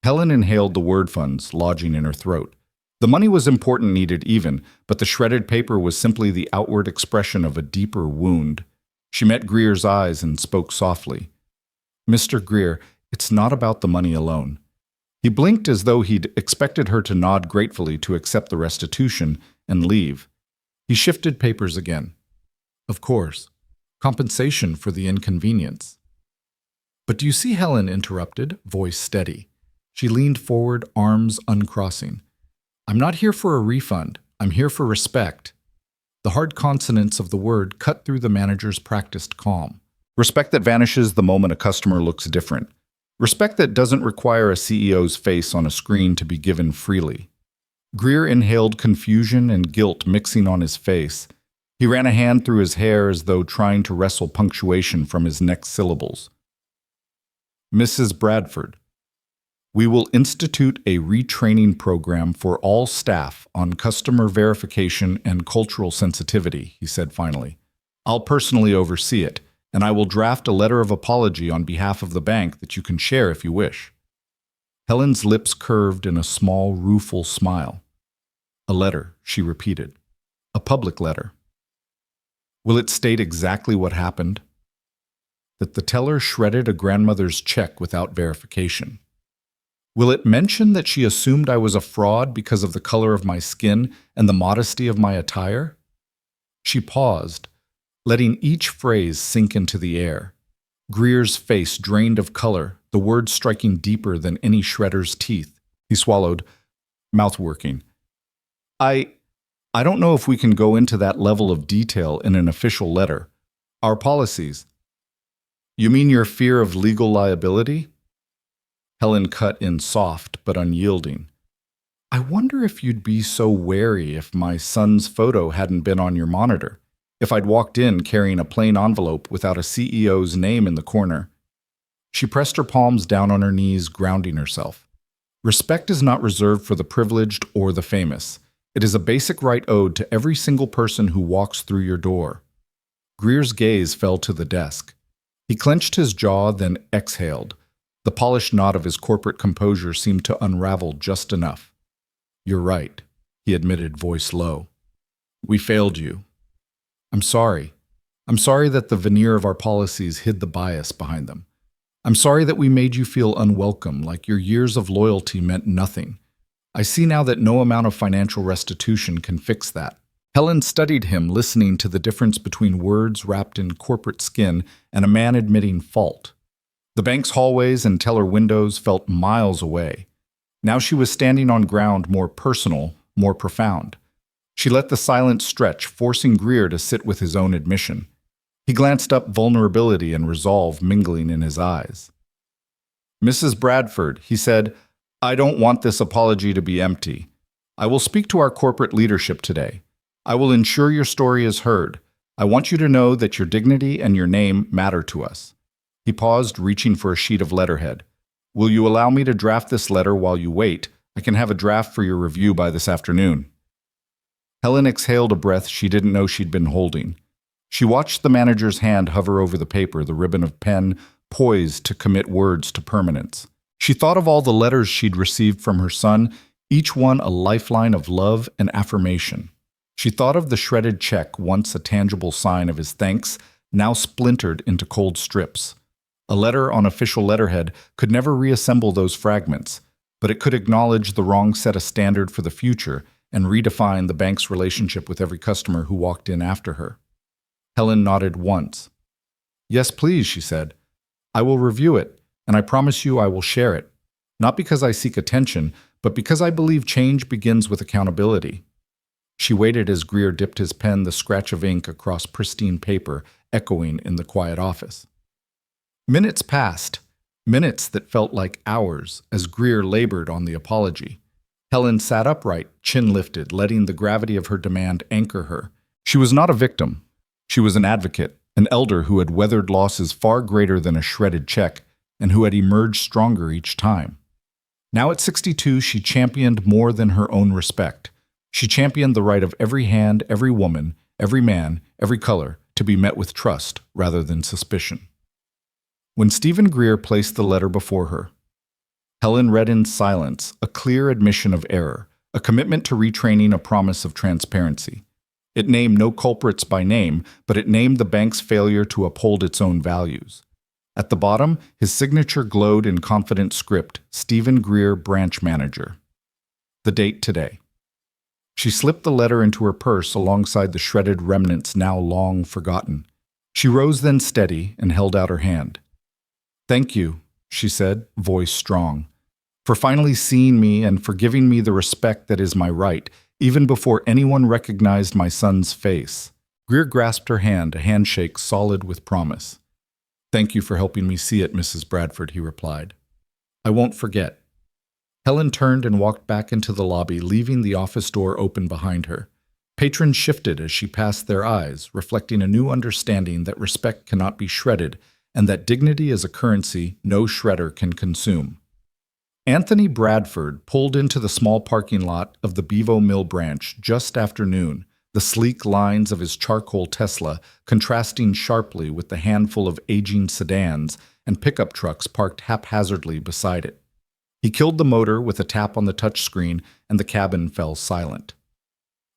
Helen inhaled the word funds lodging in her throat. The money was important, needed even, but the shredded paper was simply the outward expression of a deeper wound. She met Greer's eyes and spoke softly. "Mr. Greer, it's not about the money alone." He blinked as though he'd expected her to nod gratefully to accept the restitution and leave. He shifted papers again. "Of course. Compensation for the inconvenience." "But do you see," Helen interrupted, voice steady. She leaned forward, arms uncrossing. "I'm not here for a refund. I'm here for respect." The hard consonants of the word cut through the manager's practiced calm. Respect that vanishes the moment a customer looks different. Respect that doesn't require a CEO's face on a screen to be given freely. Greer inhaled confusion and guilt mixing on his face. He ran a hand through his hair as though trying to wrestle punctuation from his next syllables. "Mrs. Bradford, we will institute a retraining program for all staff on customer verification and cultural sensitivity," he said finally. "I'll personally oversee it, and I will draft a letter of apology on behalf of the bank that you can share if you wish." Helen's lips curved in a small, rueful smile. "A letter," she repeated. "A public letter. Will it state exactly what happened?" That the teller shredded a grandmother's check without verification. Will it mention that she assumed I was a fraud because of the color of my skin and the modesty of my attire? She paused, letting each phrase sink into the air. Greer's face drained of color, the words striking deeper than any shredder's teeth. He swallowed, mouth working. I don't know if we can go into that level of detail in an official letter. Our policies." "You mean your fear of legal liability?" Helen cut in soft but unyielding. "I wonder if you'd be so wary if my son's photo hadn't been on your monitor, if I'd walked in carrying a plain envelope without a CEO's name in the corner." She pressed her palms down on her knees, grounding herself. Respect is not reserved for the privileged or the famous. It is a basic right owed to every single person who walks through your door. Greer's gaze fell to the desk. He clenched his jaw, then exhaled. The polished knot of his corporate composure seemed to unravel just enough. "You're right," he admitted, voice low. "We failed you. I'm sorry. I'm sorry that the veneer of our policies hid the bias behind them. I'm sorry that we made you feel unwelcome, like your years of loyalty meant nothing. I see now that no amount of financial restitution can fix that." Helen studied him, listening to the difference between words wrapped in corporate skin and a man admitting fault. The bank's hallways and teller windows felt miles away. Now she was standing on ground more personal, more profound. She let the silence stretch, forcing Greer to sit with his own admission. He glanced up, vulnerability and resolve mingling in his eyes. "Mrs. Bradford," he said, "I don't want this apology to be empty. I will speak to our corporate leadership today. I will ensure your story is heard. I want you to know that your dignity and your name matter to us." He paused, reaching for a sheet of letterhead. "Will you allow me to draft this letter while you wait? I can have a draft for your review by this afternoon." Helen exhaled a breath she didn't know she'd been holding. She watched the manager's hand hover over the paper, the ribbon of pen poised to commit words to permanence. She thought of all the letters she'd received from her son, each one a lifeline of love and affirmation. She thought of the shredded check, once a tangible sign of his thanks, now splintered into cold strips. A letter on official letterhead could never reassemble those fragments, but it could acknowledge the wrong, set a standard for the future, and redefine the bank's relationship with every customer who walked in after her. Helen nodded once. "Yes, please," she said. "I will review it, and I promise you I will share it. Not because I seek attention, but because I believe change begins with accountability." She waited as Greer dipped his pen, the scratch of ink across pristine paper, echoing in the quiet office. Minutes passed, minutes that felt like hours, as Greer labored on the apology. Helen sat upright, chin lifted, letting the gravity of her demand anchor her. She was not a victim. She was an advocate, an elder who had weathered losses far greater than a shredded check, and who had emerged stronger each time. Now at 62, she championed more than her own respect. She championed the right of every hand, every woman, every man, every color, to be met with trust rather than suspicion. When Stephen Greer placed the letter before her, Helen read in silence a clear admission of error, a commitment to retraining, a promise of transparency. It named no culprits by name, but it named the bank's failure to uphold its own values. At the bottom, his signature glowed in confident script, Stephen Greer, branch manager. The date today. She slipped the letter into her purse alongside the shredded remnants now long forgotten. She rose then steady and held out her hand. "Thank you," she said, voice strong, "for finally seeing me and for giving me the respect that is my right, even before anyone recognized my son's face." Greer grasped her hand, a handshake solid with promise. "Thank you for helping me see it, Mrs. Bradford," he replied. "I won't forget." Helen turned and walked back into the lobby, leaving the office door open behind her. Patrons shifted as she passed their eyes, reflecting a new understanding that respect cannot be shredded and that dignity is a currency no shredder can consume. Anthony Bradford pulled into the small parking lot of the Bevo Mill branch just after noon, the sleek lines of his charcoal Tesla contrasting sharply with the handful of aging sedans and pickup trucks parked haphazardly beside it. He killed the motor with a tap on the touchscreen, and the cabin fell silent.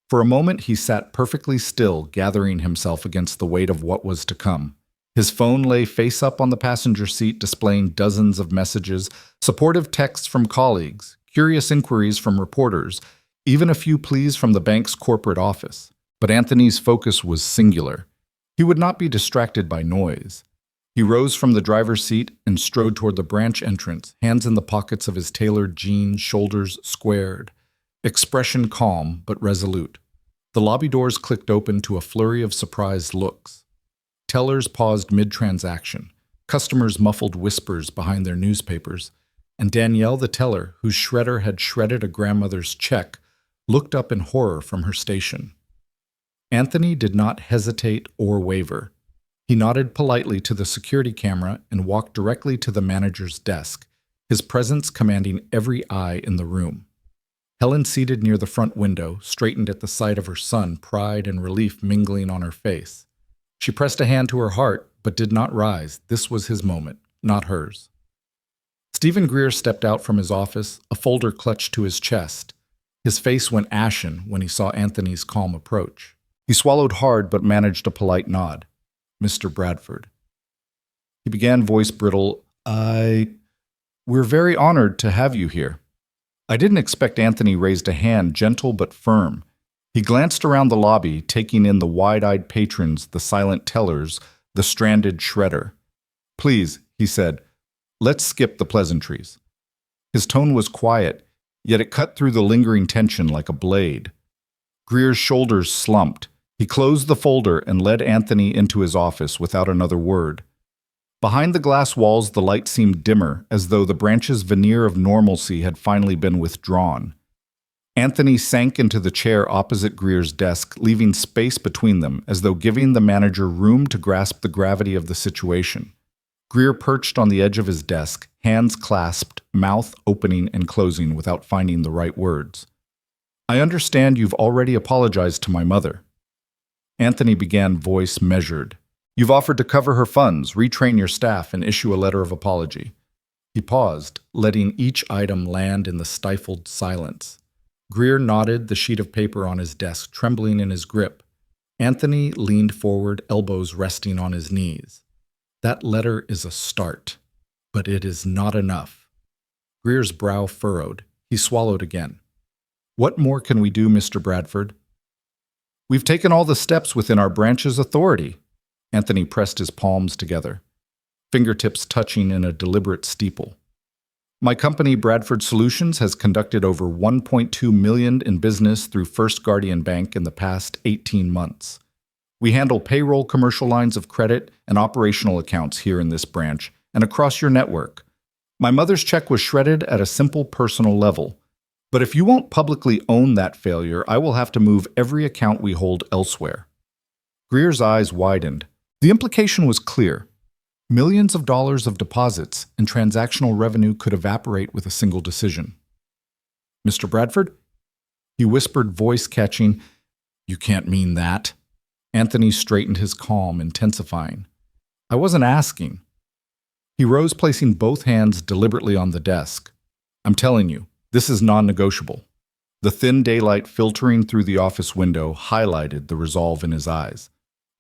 For a moment he sat perfectly still, gathering himself against the weight of what was to come. His phone lay face up on the passenger seat, displaying dozens of messages, supportive texts from colleagues, curious inquiries from reporters, even a few pleas from the bank's corporate office. But Anthony's focus was singular. He would not be distracted by noise. He rose from the driver's seat and strode toward the branch entrance, hands in the pockets of his tailored jeans, shoulders squared, expression calm but resolute. The lobby doors clicked open to a flurry of surprised looks. Tellers paused mid-transaction, customers muffled whispers behind their newspapers, and Danielle the teller, whose shredder had shredded a grandmother's check, looked up in horror from her station. Anthony did not hesitate or waver. He nodded politely to the security camera and walked directly to the manager's desk, his presence commanding every eye in the room. Helen, seated near the front window, straightened at the sight of her son, pride and relief mingling on her face. She pressed a hand to her heart, but did not rise. This was his moment, not hers. Stephen Greer stepped out from his office, a folder clutched to his chest. His face went ashen when he saw Anthony's calm approach. He swallowed hard but managed a polite nod. "Mr. Bradford." He began, voice brittle, We're very honored to have you here." I didn't expect. Anthony raised a hand, gentle but firm. He glanced around the lobby, taking in the wide-eyed patrons, the silent tellers, the stranded shredder. "Please," he said, "let's skip the pleasantries." His tone was quiet, yet it cut through the lingering tension like a blade. Greer's shoulders slumped. He closed the folder and led Anthony into his office without another word. Behind the glass walls, the light seemed dimmer, as though the branch's veneer of normalcy had finally been withdrawn. Anthony sank into the chair opposite Greer's desk, leaving space between them, as though giving the manager room to grasp the gravity of the situation. Greer perched on the edge of his desk, hands clasped, mouth opening and closing without finding the right words. "I understand you've already apologized to my mother." Anthony began, voice measured. "You've offered to cover her funds, retrain your staff, and issue a letter of apology." He paused, letting each item land in the stifled silence. Greer nodded, the sheet of paper on his desk trembling in his grip. Anthony leaned forward, elbows resting on his knees. "That letter is a start, but it is not enough." Greer's brow furrowed. He swallowed again. "What more can we do, Mr. Bradford?" "We've taken all the steps within our branch's authority." Anthony pressed his palms together, fingertips touching in a deliberate steeple. "My company, Bradford Solutions, has conducted over $1.2 million in business through First Guardian Bank in the past 18 months. We handle payroll, commercial lines of credit, and operational accounts here in this branch and across your network. My mother's check was shredded at a simple personal level. But if you won't publicly own that failure, I will have to move every account we hold elsewhere." Greer's eyes widened. The implication was clear. Millions of dollars of deposits and transactional revenue could evaporate with a single decision. "Mr. Bradford?" He whispered, voice catching, "You can't mean that." Anthony straightened his calm, intensifying. I wasn't asking. He rose, placing both hands deliberately on the desk. I'm telling you, this is non-negotiable. The thin daylight filtering through the office window highlighted the resolve in his eyes.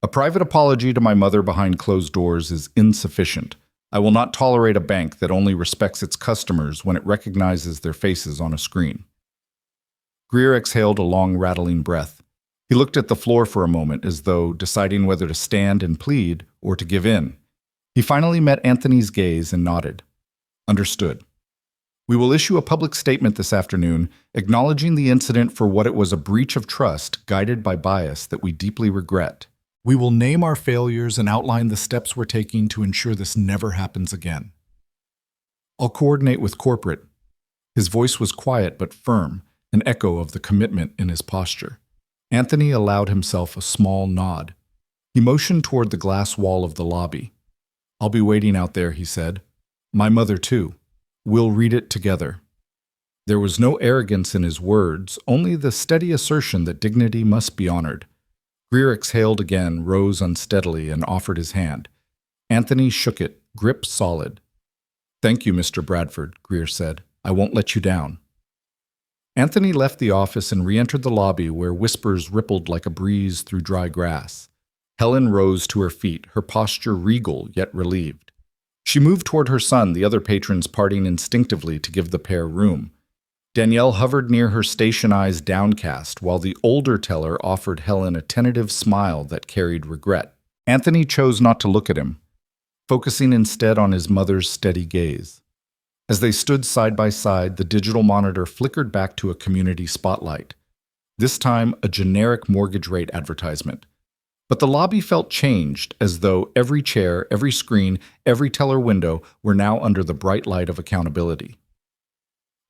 A private apology to my mother behind closed doors is insufficient. I will not tolerate a bank that only respects its customers when it recognizes their faces on a screen. Greer exhaled a long, rattling breath. He looked at the floor for a moment as though deciding whether to stand and plead or to give in. He finally met Anthony's gaze and nodded. Understood. We will issue a public statement this afternoon acknowledging the incident for what it was, a breach of trust guided by bias that we deeply regret. We will name our failures and outline the steps we're taking to ensure this never happens again. I'll coordinate with corporate. His voice was quiet but firm, an echo of the commitment in his posture. Anthony allowed himself a small nod. He motioned toward the glass wall of the lobby. I'll be waiting out there, he said. My mother, too. We'll read it together. There was no arrogance in his words, only the steady assertion that dignity must be honored. Greer exhaled again, rose unsteadily, and offered his hand. Anthony shook it, grip solid. Thank you, Mr. Bradford, Greer said. I won't let you down. Anthony left the office and re-entered the lobby where whispers rippled like a breeze through dry grass. Helen rose to her feet, her posture regal yet relieved. She moved toward her son, the other patrons parting instinctively to give the pair room. Danielle hovered near her, station eyes downcast, while the older teller offered Helen a tentative smile that carried regret. Anthony chose not to look at him, focusing instead on his mother's steady gaze. As they stood side by side, the digital monitor flickered back to a community spotlight. This time, a generic mortgage rate advertisement. But the lobby felt changed, as though every chair, every screen, every teller window were now under the bright light of accountability.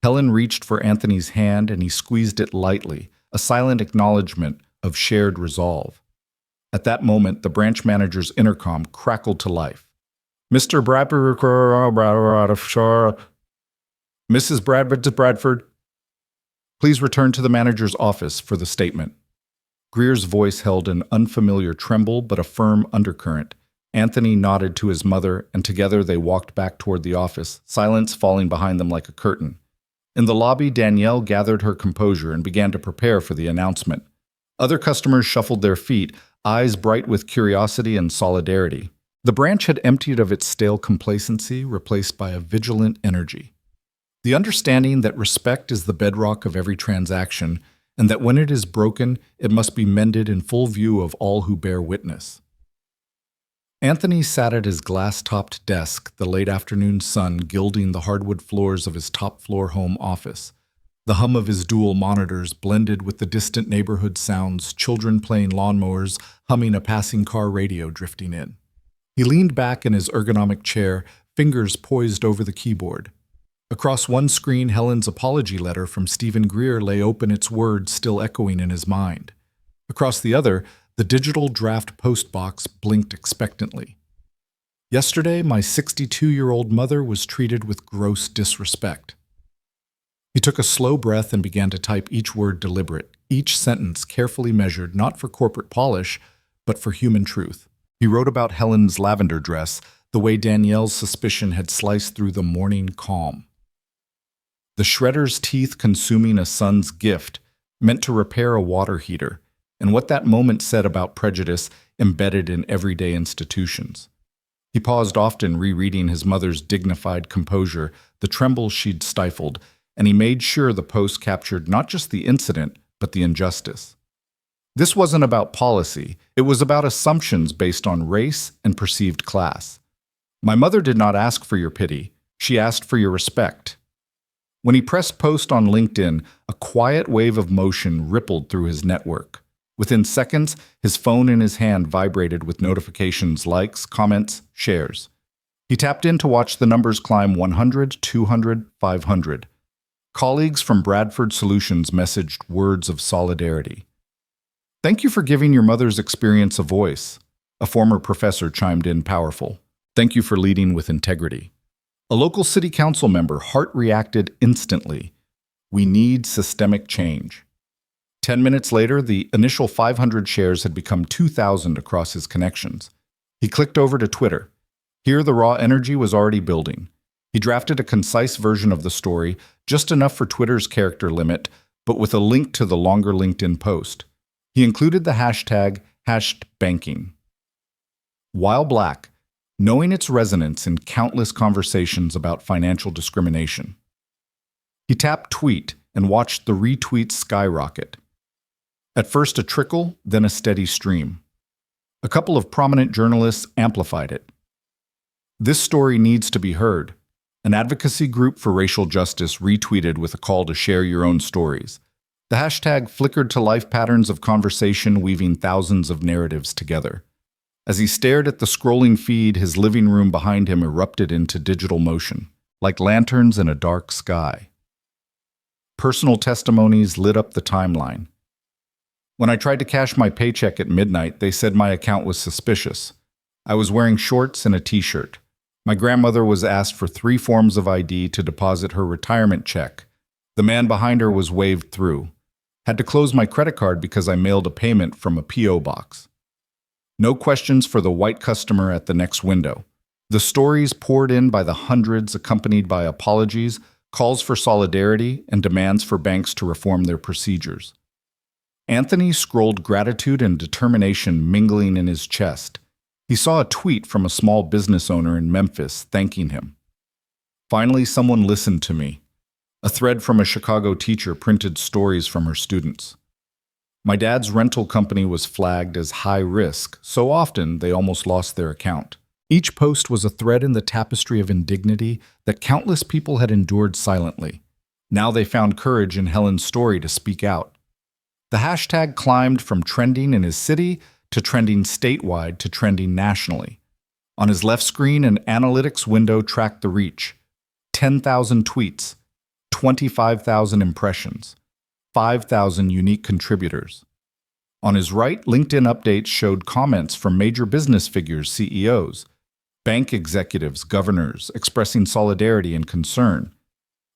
Helen reached for Anthony's hand and he squeezed it lightly, a silent acknowledgement of shared resolve. At that moment, the branch manager's intercom crackled to life. Mr. Bradford, Mrs. Bradford, please return to the manager's office for the statement. Greer's voice held an unfamiliar tremble but a firm undercurrent. Anthony nodded to his mother, and together they walked back toward the office, silence falling behind them like a curtain. In the lobby, Danielle gathered her composure and began to prepare for the announcement. Other customers shuffled their feet, eyes bright with curiosity and solidarity. The branch had emptied of its stale complacency, replaced by a vigilant energy. The understanding that respect is the bedrock of every transaction, and that when it is broken, it must be mended in full view of all who bear witness. Anthony sat at his glass-topped desk, the late afternoon sun gilding the hardwood floors of his top-floor home office. The hum of his dual monitors blended with the distant neighborhood sounds, children playing lawnmowers, humming a passing car radio drifting in. He leaned back in his ergonomic chair, fingers poised over the keyboard. Across one screen, Helen's apology letter from Stephen Greer lay open, its words still echoing in his mind. Across the other, the digital draft postbox blinked expectantly. Yesterday, my 62-year-old mother was treated with gross disrespect. He took a slow breath and began to type each word deliberate, each sentence carefully measured not for corporate polish, but for human truth. He wrote about Helen's lavender dress, the way Danielle's suspicion had sliced through the morning calm. The shredder's teeth consuming a son's gift meant to repair a water heater, and what that moment said about prejudice embedded in everyday institutions. He paused often, rereading his mother's dignified composure, the trembles she'd stifled, and he made sure the post captured not just the incident, but the injustice. This wasn't about policy, it was about assumptions based on race and perceived class. My mother did not ask for your pity, she asked for your respect. When he pressed post on LinkedIn, a quiet wave of motion rippled through his network. Within seconds, his phone in his hand vibrated with notifications, likes, comments, shares. He tapped in to watch the numbers climb 100, 200, 500. Colleagues from Bradford Solutions messaged words of solidarity. Thank you for giving your mother's experience a voice. A former professor chimed in powerful. Thank you for leading with integrity. A local city council member heart reacted instantly. We need systemic change. 10 minutes later, the initial 500 shares had become 2,000 across his connections. He clicked over to Twitter. Here, the raw energy was already building. He drafted a concise version of the story, just enough for Twitter's character limit, but with a link to the longer LinkedIn post. He included the hashtag #banking. While black, knowing its resonance in countless conversations about financial discrimination. He tapped tweet and watched the retweets skyrocket. At first a trickle, then a steady stream. A couple of prominent journalists amplified it. This story needs to be heard. An advocacy group for racial justice retweeted with a call to share your own stories. The hashtag flickered to life patterns of conversation, weaving thousands of narratives together. As he stared at the scrolling feed, his living room behind him erupted into digital motion, like lanterns in a dark sky. Personal testimonies lit up the timeline. When I tried to cash my paycheck at midnight, they said my account was suspicious. I was wearing shorts and a t-shirt. My grandmother was asked for 3 forms of ID to deposit her retirement check. The man behind her was waved through. Had to close my credit card because I mailed a payment from a P.O. box. No questions for the white customer at the next window. The stories poured in by the hundreds, accompanied by apologies, calls for solidarity, and demands for banks to reform their procedures. Anthony scrolled gratitude and determination mingling in his chest. He saw a tweet from a small business owner in Memphis thanking him. Finally, someone listened to me. A thread from a Chicago teacher printed stories from her students. My dad's rental company was flagged as high risk, so often they almost lost their account. Each post was a thread in the tapestry of indignity that countless people had endured silently. Now they found courage in Helen's story to speak out. The hashtag climbed from trending in his city to trending statewide to trending nationally. On his left screen, an analytics window tracked the reach. 10,000 tweets, 25,000 impressions, 5,000 unique contributors. On his right, LinkedIn updates showed comments from major business figures, CEOs, bank executives, governors, expressing solidarity and concern.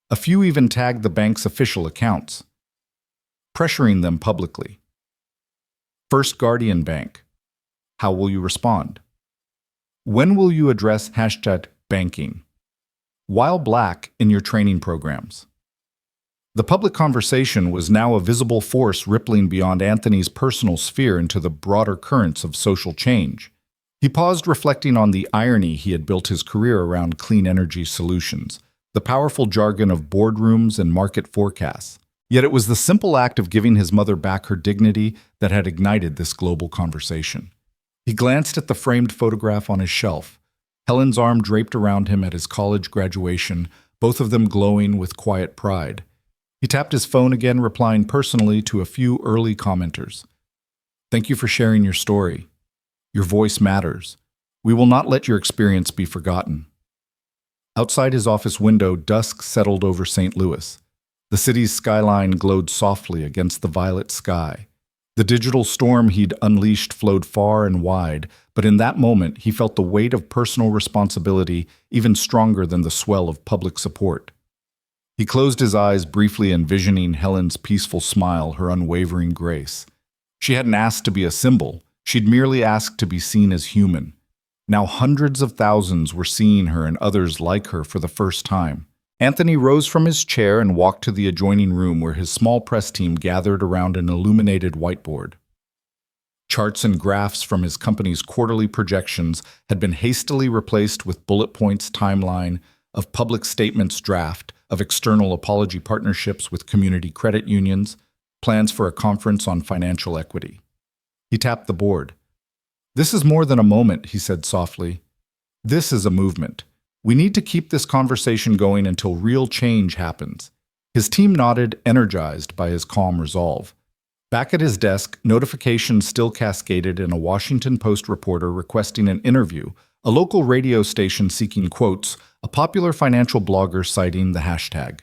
A few even tagged the bank's official accounts, pressuring them publicly. First Guardian Bank. How will you respond? When will you address #banking? While black in your training programs. The public conversation was now a visible force rippling beyond Anthony's personal sphere into the broader currents of social change. He paused, reflecting on the irony he had built his career around clean energy solutions, the powerful jargon of boardrooms and market forecasts. Yet it was the simple act of giving his mother back her dignity that had ignited this global conversation. He glanced at the framed photograph on his shelf, Helen's arm draped around him at his college graduation, both of them glowing with quiet pride. He tapped his phone again, replying personally to a few early commenters. Thank you for sharing your story. Your voice matters. We will not let your experience be forgotten. Outside his office window, dusk settled over St. Louis. The city's skyline glowed softly against the violet sky. The digital storm he'd unleashed flowed far and wide, but in that moment he felt the weight of personal responsibility even stronger than the swell of public support. He closed his eyes, briefly envisioning Helen's peaceful smile, her unwavering grace. She hadn't asked to be a symbol. She'd merely asked to be seen as human. Now hundreds of thousands were seeing her and others like her for the first time. Anthony rose from his chair and walked to the adjoining room where his small press team gathered around an illuminated whiteboard. Charts and graphs from his company's quarterly projections had been hastily replaced with bullet points, timeline, of public statements draft, of external apology partnerships with community credit unions, plans for a conference on financial equity. He tapped the board. This is more than a moment, he said softly. This is a movement. We need to keep this conversation going until real change happens. His team nodded, energized by his calm resolve. Back at his desk, notifications still cascaded in a Washington Post reporter requesting an interview, a local radio station seeking quotes, a popular financial blogger citing the hashtag.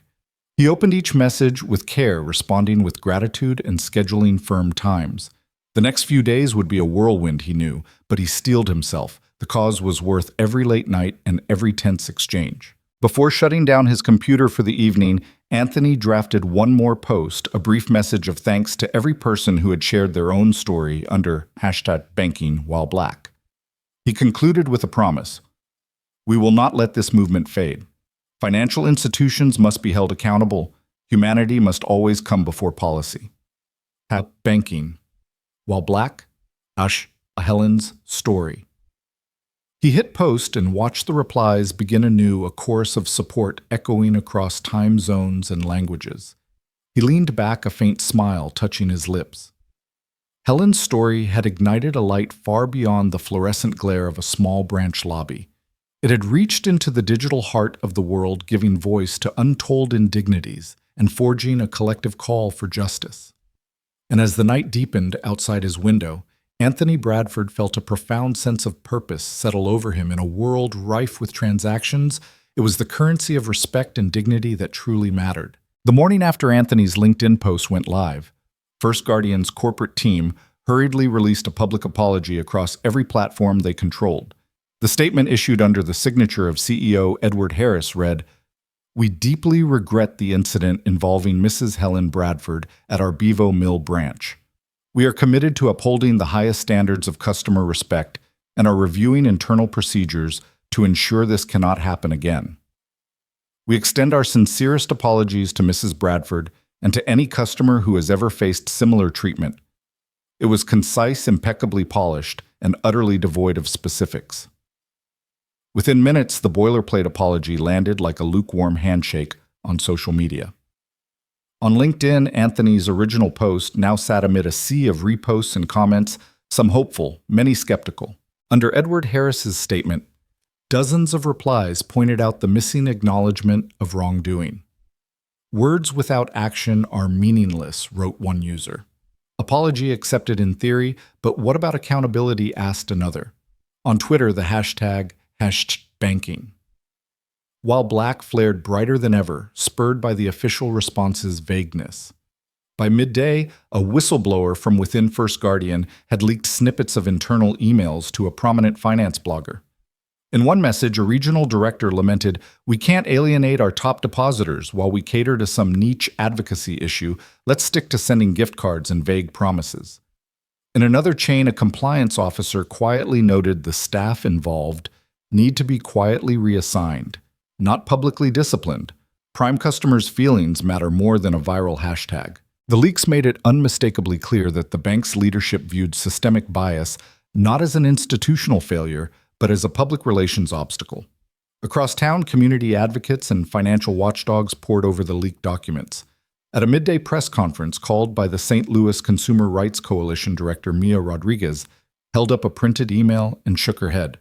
He opened each message with care, responding with gratitude and scheduling firm times. The next few days would be a whirlwind, he knew, but he steeled himself. The cause was worth every late night and every tense exchange. Before shutting down his computer for the evening, Anthony drafted one more post, a brief message of thanks to every person who had shared their own story under #BankingWhileBlack. He concluded with a promise: "We will not let this movement fade. Financial institutions must be held accountable. Humanity must always come before policy." Banking. While Black, Helen's story. He hit post and watched the replies begin anew, a chorus of support echoing across time zones and languages. He leaned back, a faint smile touching his lips. Helen's story had ignited a light far beyond the fluorescent glare of a small branch lobby. It had reached into the digital heart of the world, giving voice to untold indignities and forging a collective call for justice. And as the night deepened outside his window, Anthony Bradford felt a profound sense of purpose settle over him. In a world rife with transactions, it was the currency of respect and dignity that truly mattered. The morning after Anthony's LinkedIn post went live, First Guardian's corporate team hurriedly released a public apology across every platform they controlled. The statement, issued under the signature of CEO Edward Harris, read, "We deeply regret the incident involving Mrs. Helen Bradford at our Bevo Mill branch. We are committed to upholding the highest standards of customer respect and are reviewing internal procedures to ensure this cannot happen again. We extend our sincerest apologies to Mrs. Bradford and to any customer who has ever faced similar treatment." It was concise, impeccably polished, and utterly devoid of specifics. Within minutes, the boilerplate apology landed like a lukewarm handshake on social media. On LinkedIn, Anthony's original post now sat amid a sea of reposts and comments, some hopeful, many skeptical. Under Edward Harris's statement, dozens of replies pointed out the missing acknowledgement of wrongdoing. "Words without action are meaningless," wrote one user. "Apology accepted in theory, but what about accountability?" asked another. On Twitter, the hashtag #banking. While Black flared brighter than ever, spurred by the official response's vagueness. By midday, a whistleblower from within First Guardian had leaked snippets of internal emails to a prominent finance blogger. In one message, a regional director lamented, "We can't alienate our top depositors while we cater to some niche advocacy issue. Let's stick to sending gift cards and vague promises." In another chain, a compliance officer quietly noted the staff involved need to be quietly reassigned, not publicly disciplined. Prime customers' feelings matter more than a viral hashtag. The leaks made it unmistakably clear that the bank's leadership viewed systemic bias not as an institutional failure, but as a public relations obstacle. Across town, community advocates and financial watchdogs pored over the leaked documents. At a midday press conference called by the St. Louis Consumer Rights Coalition director Mia Rodriguez, held up a printed email and shook her head.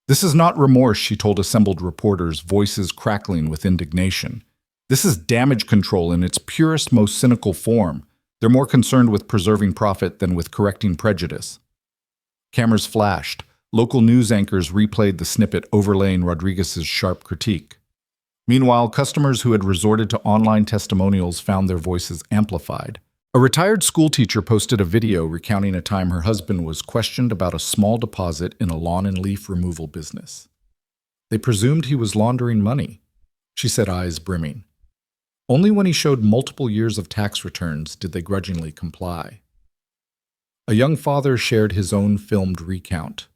"This is not remorse," she told assembled reporters, voices crackling with indignation. "This is damage control in its purest, most cynical form. They're more concerned with preserving profit than with correcting prejudice." Cameras flashed. Local news anchors replayed the snippet, overlaying Rodriguez's sharp critique. Meanwhile, customers who had resorted to online testimonials found their voices amplified. A retired schoolteacher posted a video recounting a time her husband was questioned about a small deposit in a lawn and leaf removal business. "They presumed he was laundering money," she said, eyes brimming. "Only when he showed multiple years of tax returns did they grudgingly comply." A young father shared his own filmed recount.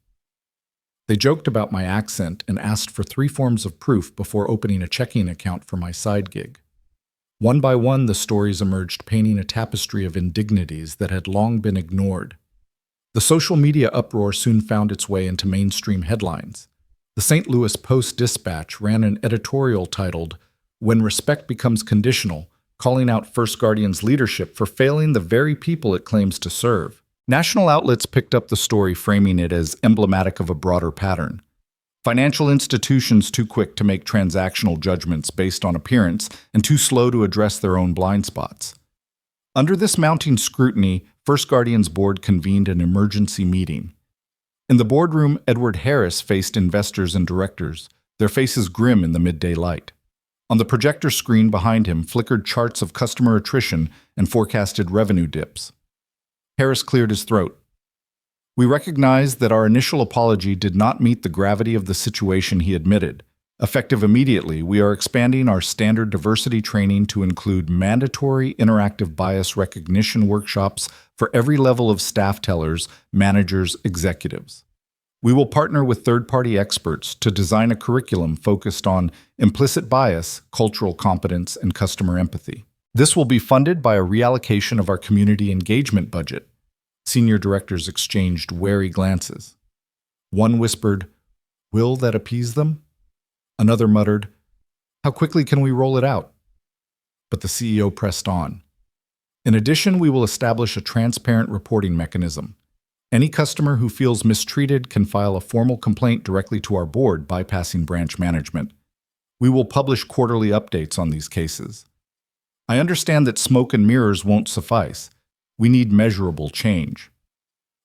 "They joked about my accent and asked for 3 forms of proof before opening a checking account for my side gig." One by one, the stories emerged, painting a tapestry of indignities that had long been ignored. The social media uproar soon found its way into mainstream headlines. The St. Louis Post-Dispatch ran an editorial titled, "When Respect Becomes Conditional," calling out First Guardian's leadership for failing the very people it claims to serve. National outlets picked up the story, framing it as emblematic of a broader pattern. Financial institutions too quick to make transactional judgments based on appearance and too slow to address their own blind spots. Under this mounting scrutiny, First Guardian's board convened an emergency meeting. In the boardroom, Edward Harris faced investors and directors, their faces grim in the midday light. On the projector screen behind him flickered charts of customer attrition and forecasted revenue dips. Harris cleared his throat. "We recognize that our initial apology did not meet the gravity of the situation," he admitted. Effective immediately, we are expanding our standard diversity training to include mandatory interactive bias recognition workshops for every level of staff tellers, managers, executives. We will partner with third-party experts to design a curriculum focused on implicit bias, cultural competence, and customer empathy. This will be funded by a reallocation of our community engagement budget. Senior directors exchanged wary glances. One whispered, "Will that appease them?" Another muttered, "How quickly can we roll it out?" But the CEO pressed on. In addition, we will establish a transparent reporting mechanism. Any customer who feels mistreated can file a formal complaint directly to our board, bypassing branch management. We will publish quarterly updates on these cases. I understand that smoke and mirrors won't suffice. We need measurable change.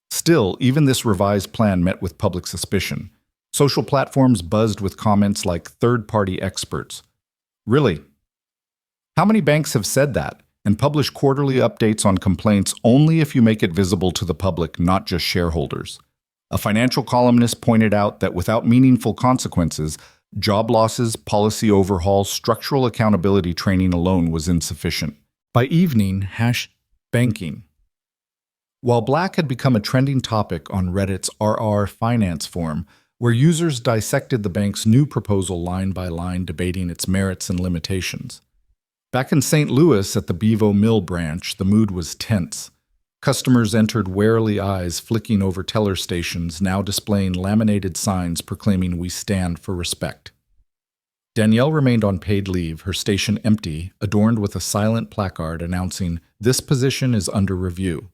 Still, even this revised plan met with public suspicion. Social platforms buzzed with comments like third-party experts. Really? How many banks have said that and publish quarterly updates on complaints only if you make it visible to the public, not just shareholders? A financial columnist pointed out that without meaningful consequences, job losses, policy overhaul, structural accountability training alone was insufficient. By evening, #banking. While Black had become a trending topic on Reddit's RR Finance forum, where users dissected the bank's new proposal line by line, debating its merits and limitations. Back in St. Louis at the Bevo Mill branch, the mood was tense. Customers entered warily, eyes flicking over teller stations now displaying laminated signs proclaiming "We stand for respect." Danielle remained on paid leave, her station empty, adorned with a silent placard announcing, "This position is under review."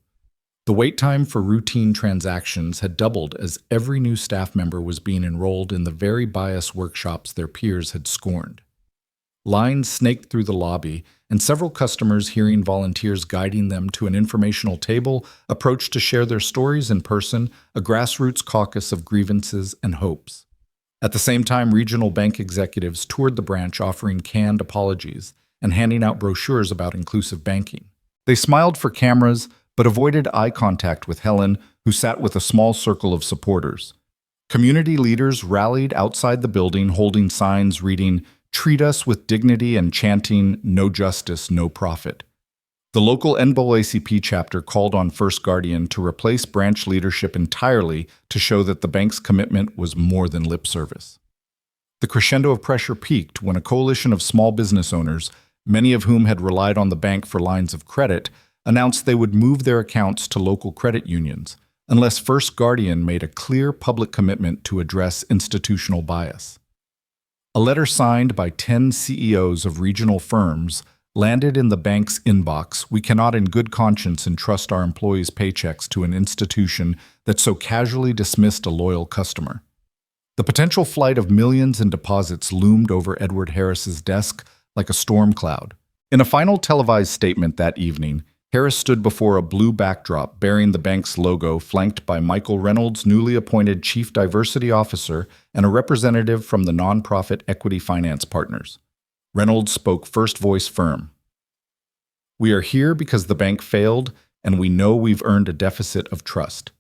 The wait time for routine transactions had doubled as every new staff member was being enrolled in the very bias workshops their peers had scorned. Lines snaked through the lobby, and several customers, hearing volunteers guiding them to an informational table, approached to share their stories in person, a grassroots caucus of grievances and hopes. At the same time, regional bank executives toured the branch offering canned apologies and handing out brochures about inclusive banking. They smiled for cameras, but avoided eye contact with Helen, who sat with a small circle of supporters. Community leaders rallied outside the building, holding signs reading, "Treat us with dignity," and chanting, "No justice, no profit." The local NAACP chapter called on First Guardian to replace branch leadership entirely to show that the bank's commitment was more than lip service. The crescendo of pressure peaked when a coalition of small business owners, many of whom had relied on the bank for lines of credit, announced they would move their accounts to local credit unions, unless First Guardian made a clear public commitment to address institutional bias. A letter signed by 10 CEOs of regional firms landed in the bank's inbox. "We cannot in good conscience entrust our employees' paychecks to an institution that so casually dismissed a loyal customer." The potential flight of millions in deposits loomed over Edward Harris's desk like a storm cloud. In a final televised statement that evening, Harris stood before a blue backdrop bearing the bank's logo, flanked by Michael Reynolds, newly appointed Chief Diversity Officer, and a representative from the nonprofit Equity Finance Partners. Reynolds spoke first voice firm. "We are here because the bank failed, and we know we've earned a deficit of trust."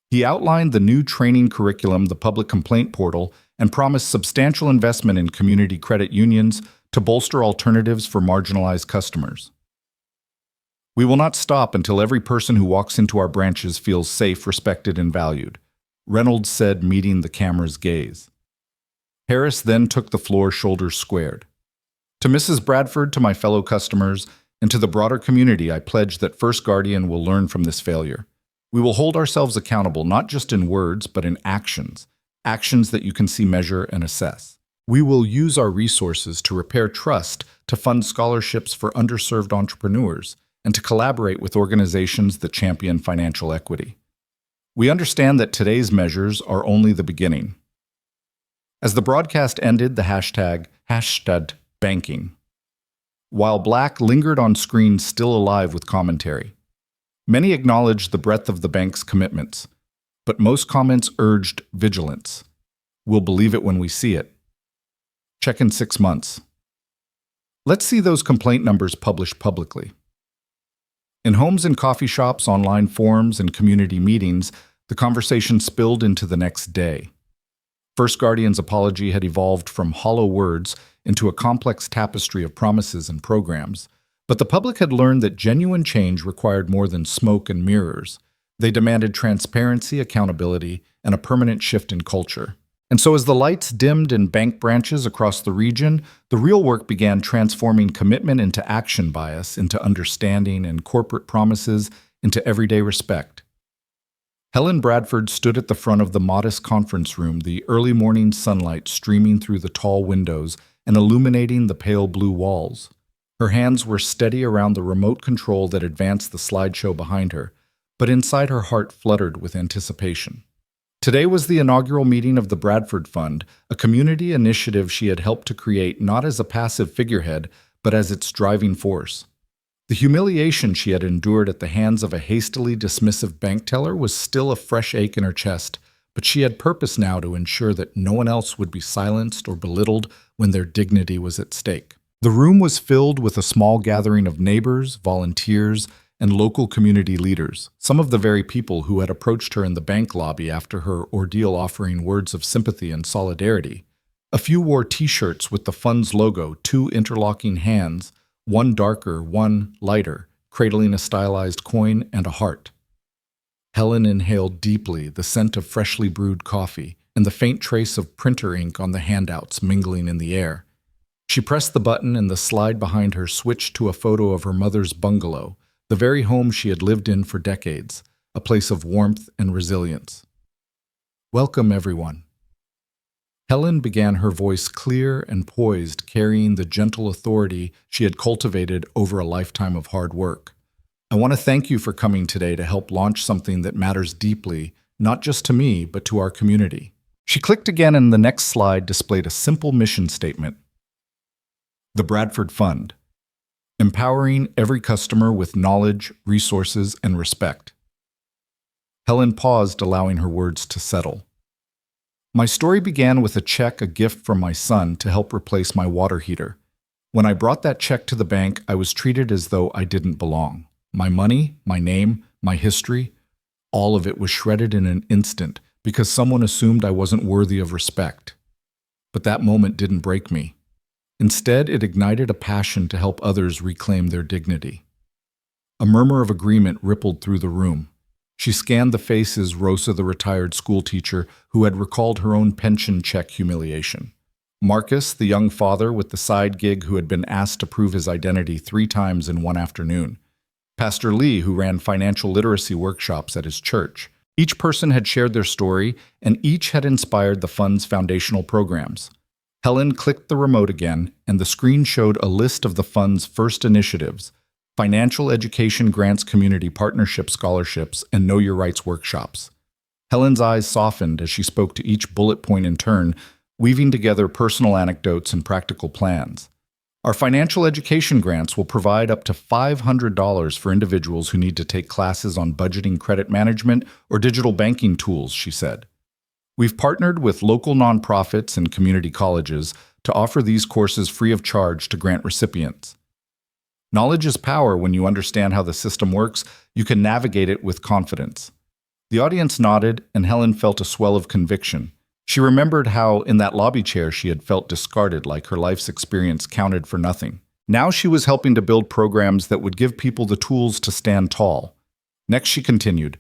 He outlined the new training curriculum, the public complaint portal, and promised substantial investment in community credit unions to bolster alternatives for marginalized customers. "We will not stop until every person who walks into our branches feels safe, respected, and valued," Reynolds said, meeting the camera's gaze. Harris then took the floor, shoulders squared. "To Mrs. Bradford, to my fellow customers, and to the broader community, I pledge that First Guardian will learn from this failure. We will hold ourselves accountable, not just in words, but in actions, actions that you can see, measure, and assess. We will use our resources to repair trust, to fund scholarships for underserved entrepreneurs, and to collaborate with organizations that champion financial equity. We understand that today's measures are only the beginning." As the broadcast ended, the hashtag #banking, while Black lingered on screen, still alive with commentary. Many acknowledged the breadth of the bank's commitments, but most comments urged vigilance. "We'll believe it when we see it. Check in 6 months. Let's see those complaint numbers published publicly." In homes and coffee shops, online forums, and community meetings, the conversation spilled into the next day. First Guardian's apology had evolved from hollow words into a complex tapestry of promises and programs. But the public had learned that genuine change required more than smoke and mirrors. They demanded transparency, accountability, and a permanent shift in culture. And so as the lights dimmed in bank branches across the region, the real work began, transforming commitment into action, bias into understanding, and corporate promises into everyday respect. Helen Bradford stood at the front of the modest conference room, the early morning sunlight streaming through the tall windows and illuminating the pale blue walls. Her hands were steady around the remote control that advanced the slideshow behind her, but inside her heart fluttered with anticipation. Today was the inaugural meeting of the Bradford Fund, a community initiative she had helped to create not as a passive figurehead, but as its driving force. The humiliation she had endured at the hands of a hastily dismissive bank teller was still a fresh ache in her chest, but she had purpose now to ensure that no one else would be silenced or belittled when their dignity was at stake. The room was filled with a small gathering of neighbors, volunteers, and local community leaders, some of the very people who had approached her in the bank lobby after her ordeal, offering words of sympathy and solidarity. A few wore T-shirts with the fund's logo, two interlocking hands, one darker, one lighter, cradling a stylized coin and a heart. Helen inhaled deeply, the scent of freshly brewed coffee and the faint trace of printer ink on the handouts mingling in the air. She pressed the button and the slide behind her switched to a photo of her mother's bungalow, the very home she had lived in for decades, a place of warmth and resilience. "Welcome, everyone." Helen began, her voice clear and poised, carrying the gentle authority she had cultivated over a lifetime of hard work. "I want to thank you for coming today to help launch something that matters deeply, not just to me, but to our community." She clicked again, and the next slide displayed a simple mission statement. The Bradford Fund, empowering every customer with knowledge, resources, and respect. Helen paused, allowing her words to settle. "My story began with a check, a gift from my son to help replace my water heater. When I brought that check to the bank, I was treated as though I didn't belong. My money, my name, my history, all of it was shredded in an instant because someone assumed I wasn't worthy of respect. But that moment didn't break me. Instead, it ignited a passion to help others reclaim their dignity." A murmur of agreement rippled through the room. She scanned the faces, Rosa, the retired schoolteacher, who had recalled her own pension check humiliation. Marcus, the young father with the side gig who had been asked to prove his identity 3 times in one afternoon. Pastor Lee, who ran financial literacy workshops at his church. Each person had shared their story, and each had inspired the fund's foundational programs. Helen clicked the remote again, and the screen showed a list of the fund's first initiatives: financial education grants, community partnership scholarships, and Know Your Rights workshops. Helen's eyes softened as she spoke to each bullet point in turn, weaving together personal anecdotes and practical plans. "Our financial education grants will provide up to $500 for individuals who need to take classes on budgeting, credit management, or digital banking tools," she said. "We've partnered with local nonprofits and community colleges to offer these courses free of charge to grant recipients. Knowledge is power. When you understand how the system works, you can navigate it with confidence." The audience nodded, and Helen felt a swell of conviction. She remembered how, in that lobby chair, she had felt discarded, like her life's experience counted for nothing. Now she was helping to build programs that would give people the tools to stand tall. Next, she continued,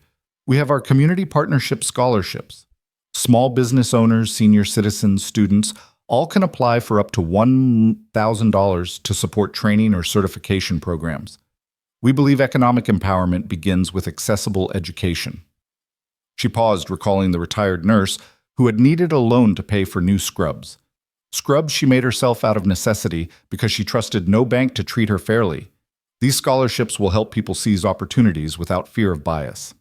"We have our community partnership scholarships. Small business owners, senior citizens, students, all can apply for up to $1,000 to support training or certification programs. We believe economic empowerment begins with accessible education." She paused, recalling the retired nurse who had needed a loan to pay for new scrubs. Scrubs she made herself out of necessity because she trusted no bank to treat her fairly. These scholarships will help people seize opportunities without fear of bias.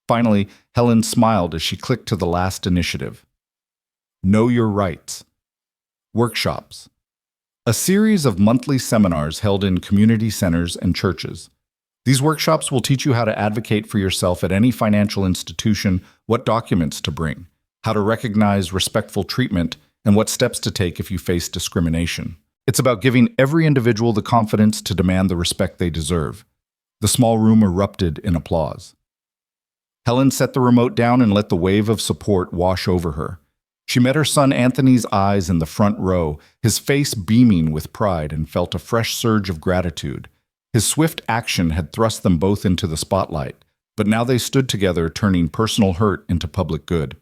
Finally, Helen smiled as she clicked to the last initiative. Know Your Rights. Workshops. A series of monthly seminars held in community centers and churches. These workshops will teach you how to advocate for yourself at any financial institution, what documents to bring, how to recognize respectful treatment, and what steps to take if you face discrimination. It's about giving every individual the confidence to demand the respect they deserve. The small room erupted in applause. Helen set the remote down and let the wave of support wash over her. She met her son Anthony's eyes in the front row, his face beaming with pride, and felt a fresh surge of gratitude. His swift action had thrust them both into the spotlight, but now they stood together, turning personal hurt into public good.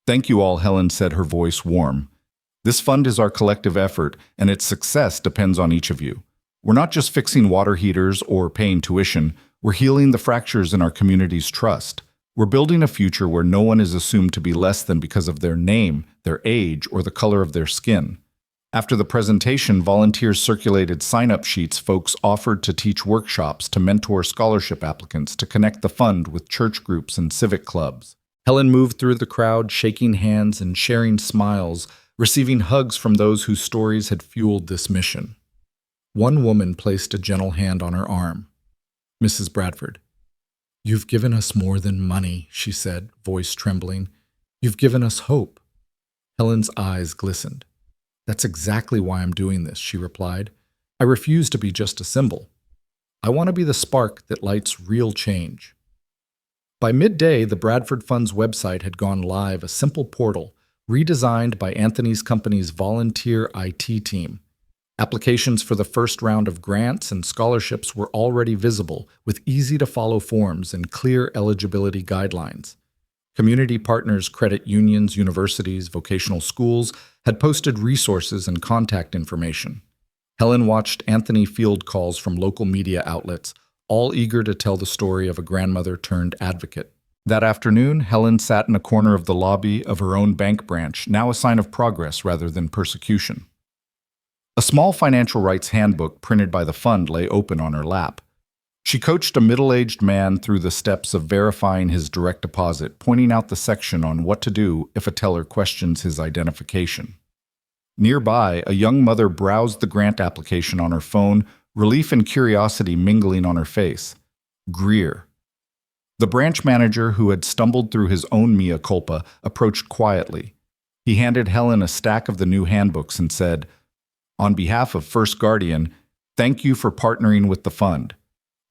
"Thank you all," Helen said, her voice warm. "This fund is our collective effort, and its success depends on each of you. We're not just fixing water heaters or paying tuition, we're healing the fractures in our community's trust. We're building a future where no one is assumed to be less than because of their name, their age, or the color of their skin." After the presentation, volunteers circulated sign-up sheets. Folks offered to teach workshops, to mentor scholarship applicants, to connect the fund with church groups and civic clubs. Helen moved through the crowd, shaking hands and sharing smiles, receiving hugs from those whose stories had fueled this mission. One woman placed a gentle hand on her arm. "Mrs. Bradford, you've given us more than money," she said, voice trembling. "You've given us hope." Helen's eyes glistened. "That's exactly why I'm doing this," she replied. "I refuse to be just a symbol. I want to be the spark that lights real change." By midday, the Bradford Fund's website had gone live, a simple portal, redesigned by Anthony's company's volunteer IT team. Applications for the first round of grants and scholarships were already visible, with easy-to-follow forms and clear eligibility guidelines. Community partners, credit unions, universities, vocational schools had posted resources and contact information. Helen watched Anthony field calls from local media outlets, all eager to tell the story of a grandmother turned advocate. That afternoon, Helen sat in a corner of the lobby of her own bank branch, now a sign of progress rather than persecution. A small financial rights handbook printed by the fund lay open on her lap. She coached a middle-aged man through the steps of verifying his direct deposit, pointing out the section on what to do if a teller questions his identification. Nearby, a young mother browsed the grant application on her phone, relief and curiosity mingling on her face. Greer. The branch manager, who had stumbled through his own mea culpa, approached quietly. He handed Helen a stack of the new handbooks and said, "On behalf of First Guardian, thank you for partnering with the fund.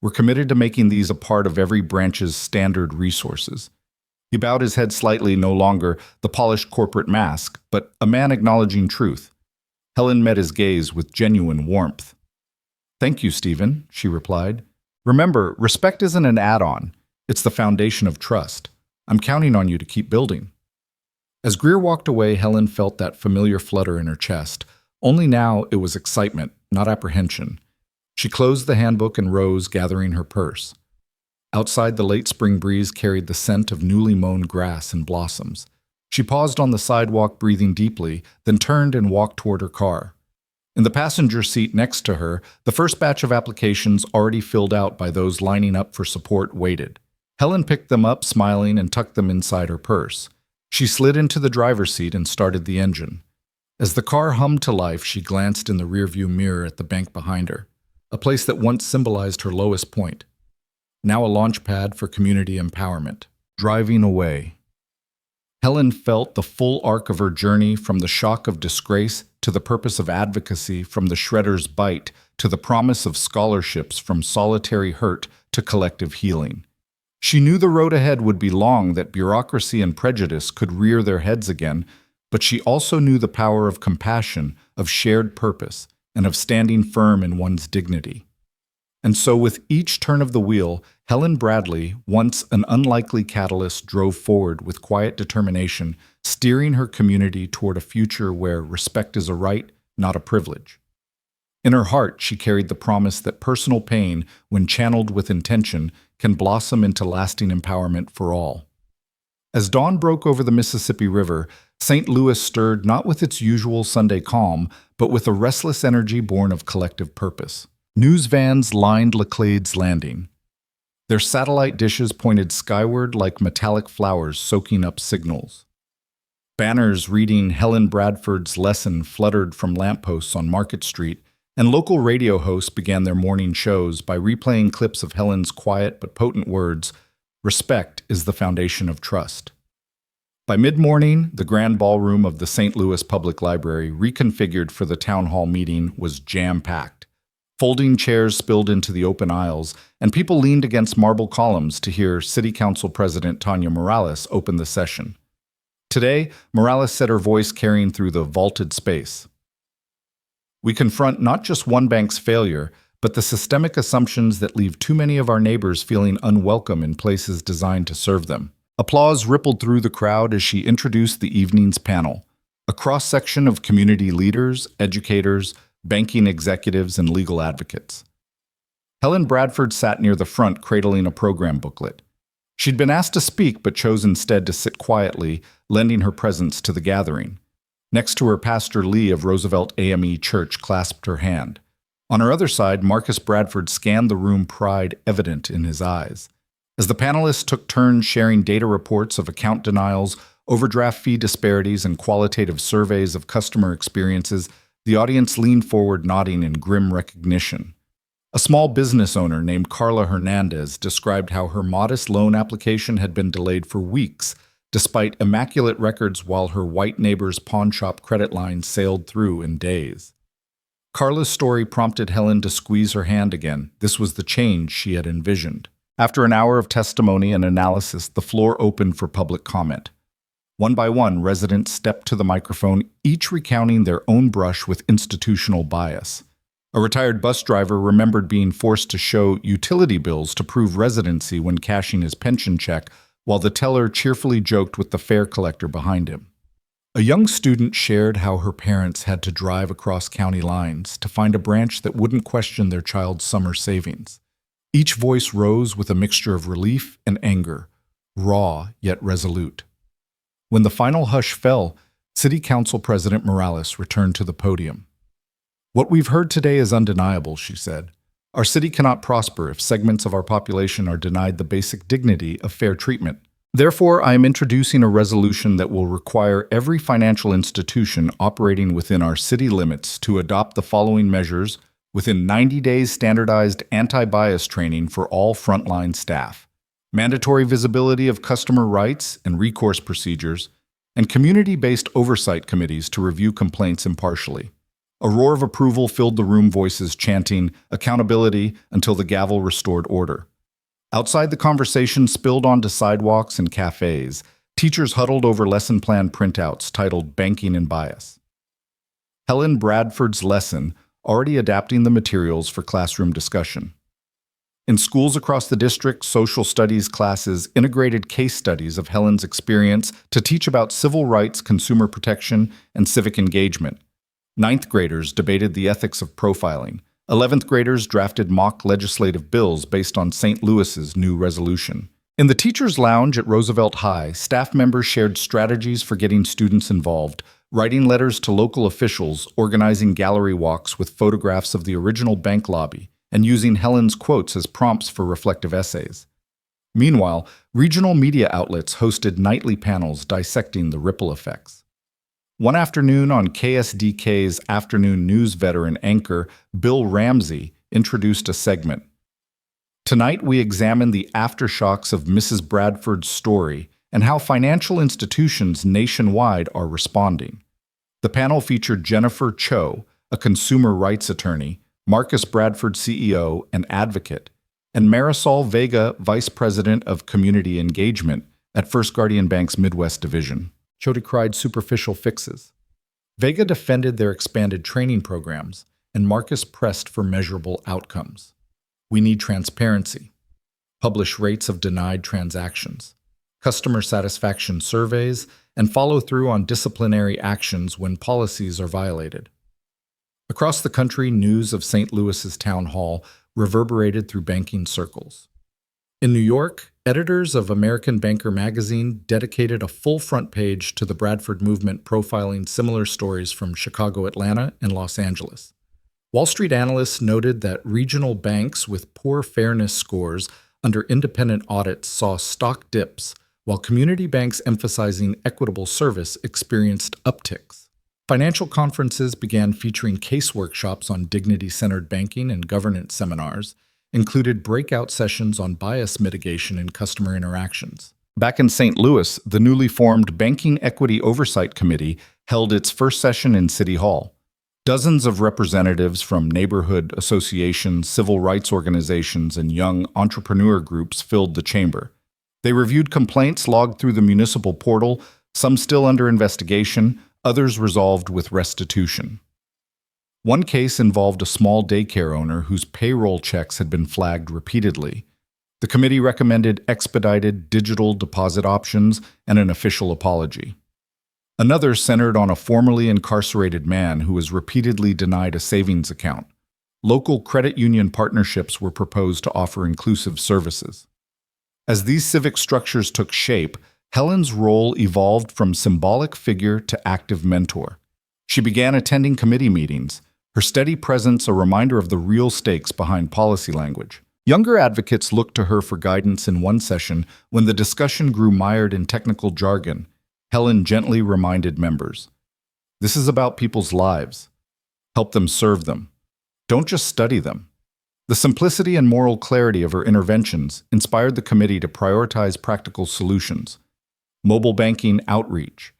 We're committed to making these a part of every branch's standard resources." He bowed his head slightly, no longer the polished corporate mask, but a man acknowledging truth. Helen met his gaze with genuine warmth. "Thank you, Stephen," she replied. "Remember, respect isn't an add-on. It's the foundation of trust. I'm counting on you to keep building." As Greer walked away, Helen felt that familiar flutter in her chest. Only now it was excitement, not apprehension. She closed the handbook and rose, gathering her purse. Outside, the late spring breeze carried the scent of newly mown grass and blossoms. She paused on the sidewalk, breathing deeply, then turned and walked toward her car. In the passenger seat next to her, the first batch of applications already filled out by those lining up for support waited. Helen picked them up, smiling, and tucked them inside her purse. She slid into the driver's seat and started the engine. As the car hummed to life, she glanced in the rearview mirror at the bank behind her, a place that once symbolized her lowest point. Now a launch pad for community empowerment. Driving away. Helen felt the full arc of her journey, from the shock of disgrace to the purpose of advocacy, from the shredder's bite to the promise of scholarships, from solitary hurt to collective healing. She knew the road ahead would be long, that bureaucracy and prejudice could rear their heads again, but she also knew the power of compassion, of shared purpose, and of standing firm in one's dignity. And so with each turn of the wheel, Helen Bradley, once an unlikely catalyst, drove forward with quiet determination, steering her community toward a future where respect is a right, not a privilege. In her heart, she carried the promise that personal pain, when channeled with intention, can blossom into lasting empowerment for all. As dawn broke over the Mississippi River, St. Louis stirred not with its usual Sunday calm, but with a restless energy born of collective purpose. News vans lined Laclade's Landing. Their satellite dishes pointed skyward like metallic flowers soaking up signals. Banners reading Helen Bradford's lesson fluttered from lampposts on Market Street, and local radio hosts began their morning shows by replaying clips of Helen's quiet but potent words, "Respect is the foundation of trust." By mid-morning, the grand ballroom of the St. Louis Public Library, reconfigured for the town hall meeting, was jam-packed. Folding chairs spilled into the open aisles, and people leaned against marble columns to hear City Council President Tanya Morales open the session. Today, Morales said, her voice carrying through the vaulted space. We confront not just one bank's failure, but the systemic assumptions that leave too many of our neighbors feeling unwelcome in places designed to serve them. Applause rippled through the crowd as she introduced the evening's panel, a cross-section of community leaders, educators, banking executives, and legal advocates. Helen Bradford sat near the front, cradling a program booklet. She'd been asked to speak, but chose instead to sit quietly, lending her presence to the gathering. Next to her, Pastor Lee of Roosevelt AME Church clasped her hand. On her other side, Marcus Bradford scanned the room, pride evident in his eyes. As the panelists took turns sharing data reports of account denials, overdraft fee disparities, and qualitative surveys of customer experiences, the audience leaned forward, nodding in grim recognition. A small business owner named Carla Hernandez described how her modest loan application had been delayed for weeks, despite immaculate records, while her white neighbor's pawnshop credit line sailed through in days. Carla's story prompted Helen to squeeze her hand again. This was the change she had envisioned. After an hour of testimony and analysis, the floor opened for public comment. One by one, residents stepped to the microphone, each recounting their own brush with institutional bias. A retired bus driver remembered being forced to show utility bills to prove residency when cashing his pension check, while the teller cheerfully joked with the fare collector behind him. A young student shared how her parents had to drive across county lines to find a branch that wouldn't question their child's summer savings. Each voice rose with a mixture of relief and anger, raw yet resolute. When the final hush fell, City Council President Morales returned to the podium. "What we've heard today is undeniable," she said. "Our city cannot prosper if segments of our population are denied the basic dignity of fair treatment. Therefore, I am introducing a resolution that will require every financial institution operating within our city limits to adopt the following measures within 90 days: standardized anti-bias training for all frontline staff, mandatory visibility of customer rights and recourse procedures, and community-based oversight committees to review complaints impartially." A roar of approval filled the room, voices chanting accountability until the gavel restored order. Outside, the conversation spilled onto sidewalks and cafes. Teachers huddled over lesson plan printouts titled Banking and Bias. Helen Bradford's lesson, already adapting the materials for classroom discussion. In schools across the district, social studies classes integrated case studies of Helen's experience to teach about civil rights, consumer protection, and civic engagement. Ninth graders debated the ethics of profiling. 11th graders drafted mock legislative bills based on St. Louis's new resolution. In the teacher's lounge at Roosevelt High, staff members shared strategies for getting students involved, writing letters to local officials, organizing gallery walks with photographs of the original bank lobby, and using Helen's quotes as prompts for reflective essays. Meanwhile, regional media outlets hosted nightly panels dissecting the ripple effects. One afternoon, on KSDK's afternoon news veteran anchor Bill Ramsey introduced a segment. Tonight, we examine the aftershocks of Mrs. Bradford's story and how financial institutions nationwide are responding. The panel featured Jennifer Cho, a consumer rights attorney, Marcus Bradford, CEO and advocate, and Marisol Vega, Vice President of Community Engagement at First Guardian Bank's Midwest Division. Cho decried superficial fixes. Vega defended their expanded training programs, and Marcus pressed for measurable outcomes. We need transparency. Publish rates of denied transactions, customer satisfaction surveys, and follow through on disciplinary actions when policies are violated. Across the country, news of St. Louis's town hall reverberated through banking circles. In New York, editors of American Banker magazine dedicated a full front page to the Bradford movement, profiling similar stories from Chicago, Atlanta, and Los Angeles. Wall Street analysts noted that regional banks with poor fairness scores under independent audits saw stock dips, while community banks emphasizing equitable service experienced upticks. Financial conferences began featuring case workshops on dignity-centered banking, and governance seminars included breakout sessions on bias mitigation in customer interactions. Back in St. Louis, the newly formed Banking Equity Oversight Committee held its first session in City Hall. Dozens of representatives from neighborhood associations, civil rights organizations, and young entrepreneur groups filled the chamber. They reviewed complaints logged through the municipal portal, some still under investigation, others resolved with restitution. One case involved a small daycare owner whose payroll checks had been flagged repeatedly. The committee recommended expedited digital deposit options and an official apology. Another centered on a formerly incarcerated man who was repeatedly denied a savings account. Local credit union partnerships were proposed to offer inclusive services. As these civic structures took shape, Helen's role evolved from symbolic figure to active mentor. She began attending committee meetings, her steady presence a reminder of the real stakes behind policy language. Younger advocates looked to her for guidance in one session when the discussion grew mired in technical jargon. Helen gently reminded members, "This is about people's lives. Help them serve them. Don't just study them." The simplicity and moral clarity of her interventions inspired the committee to prioritize practical solutions: mobile banking outreach,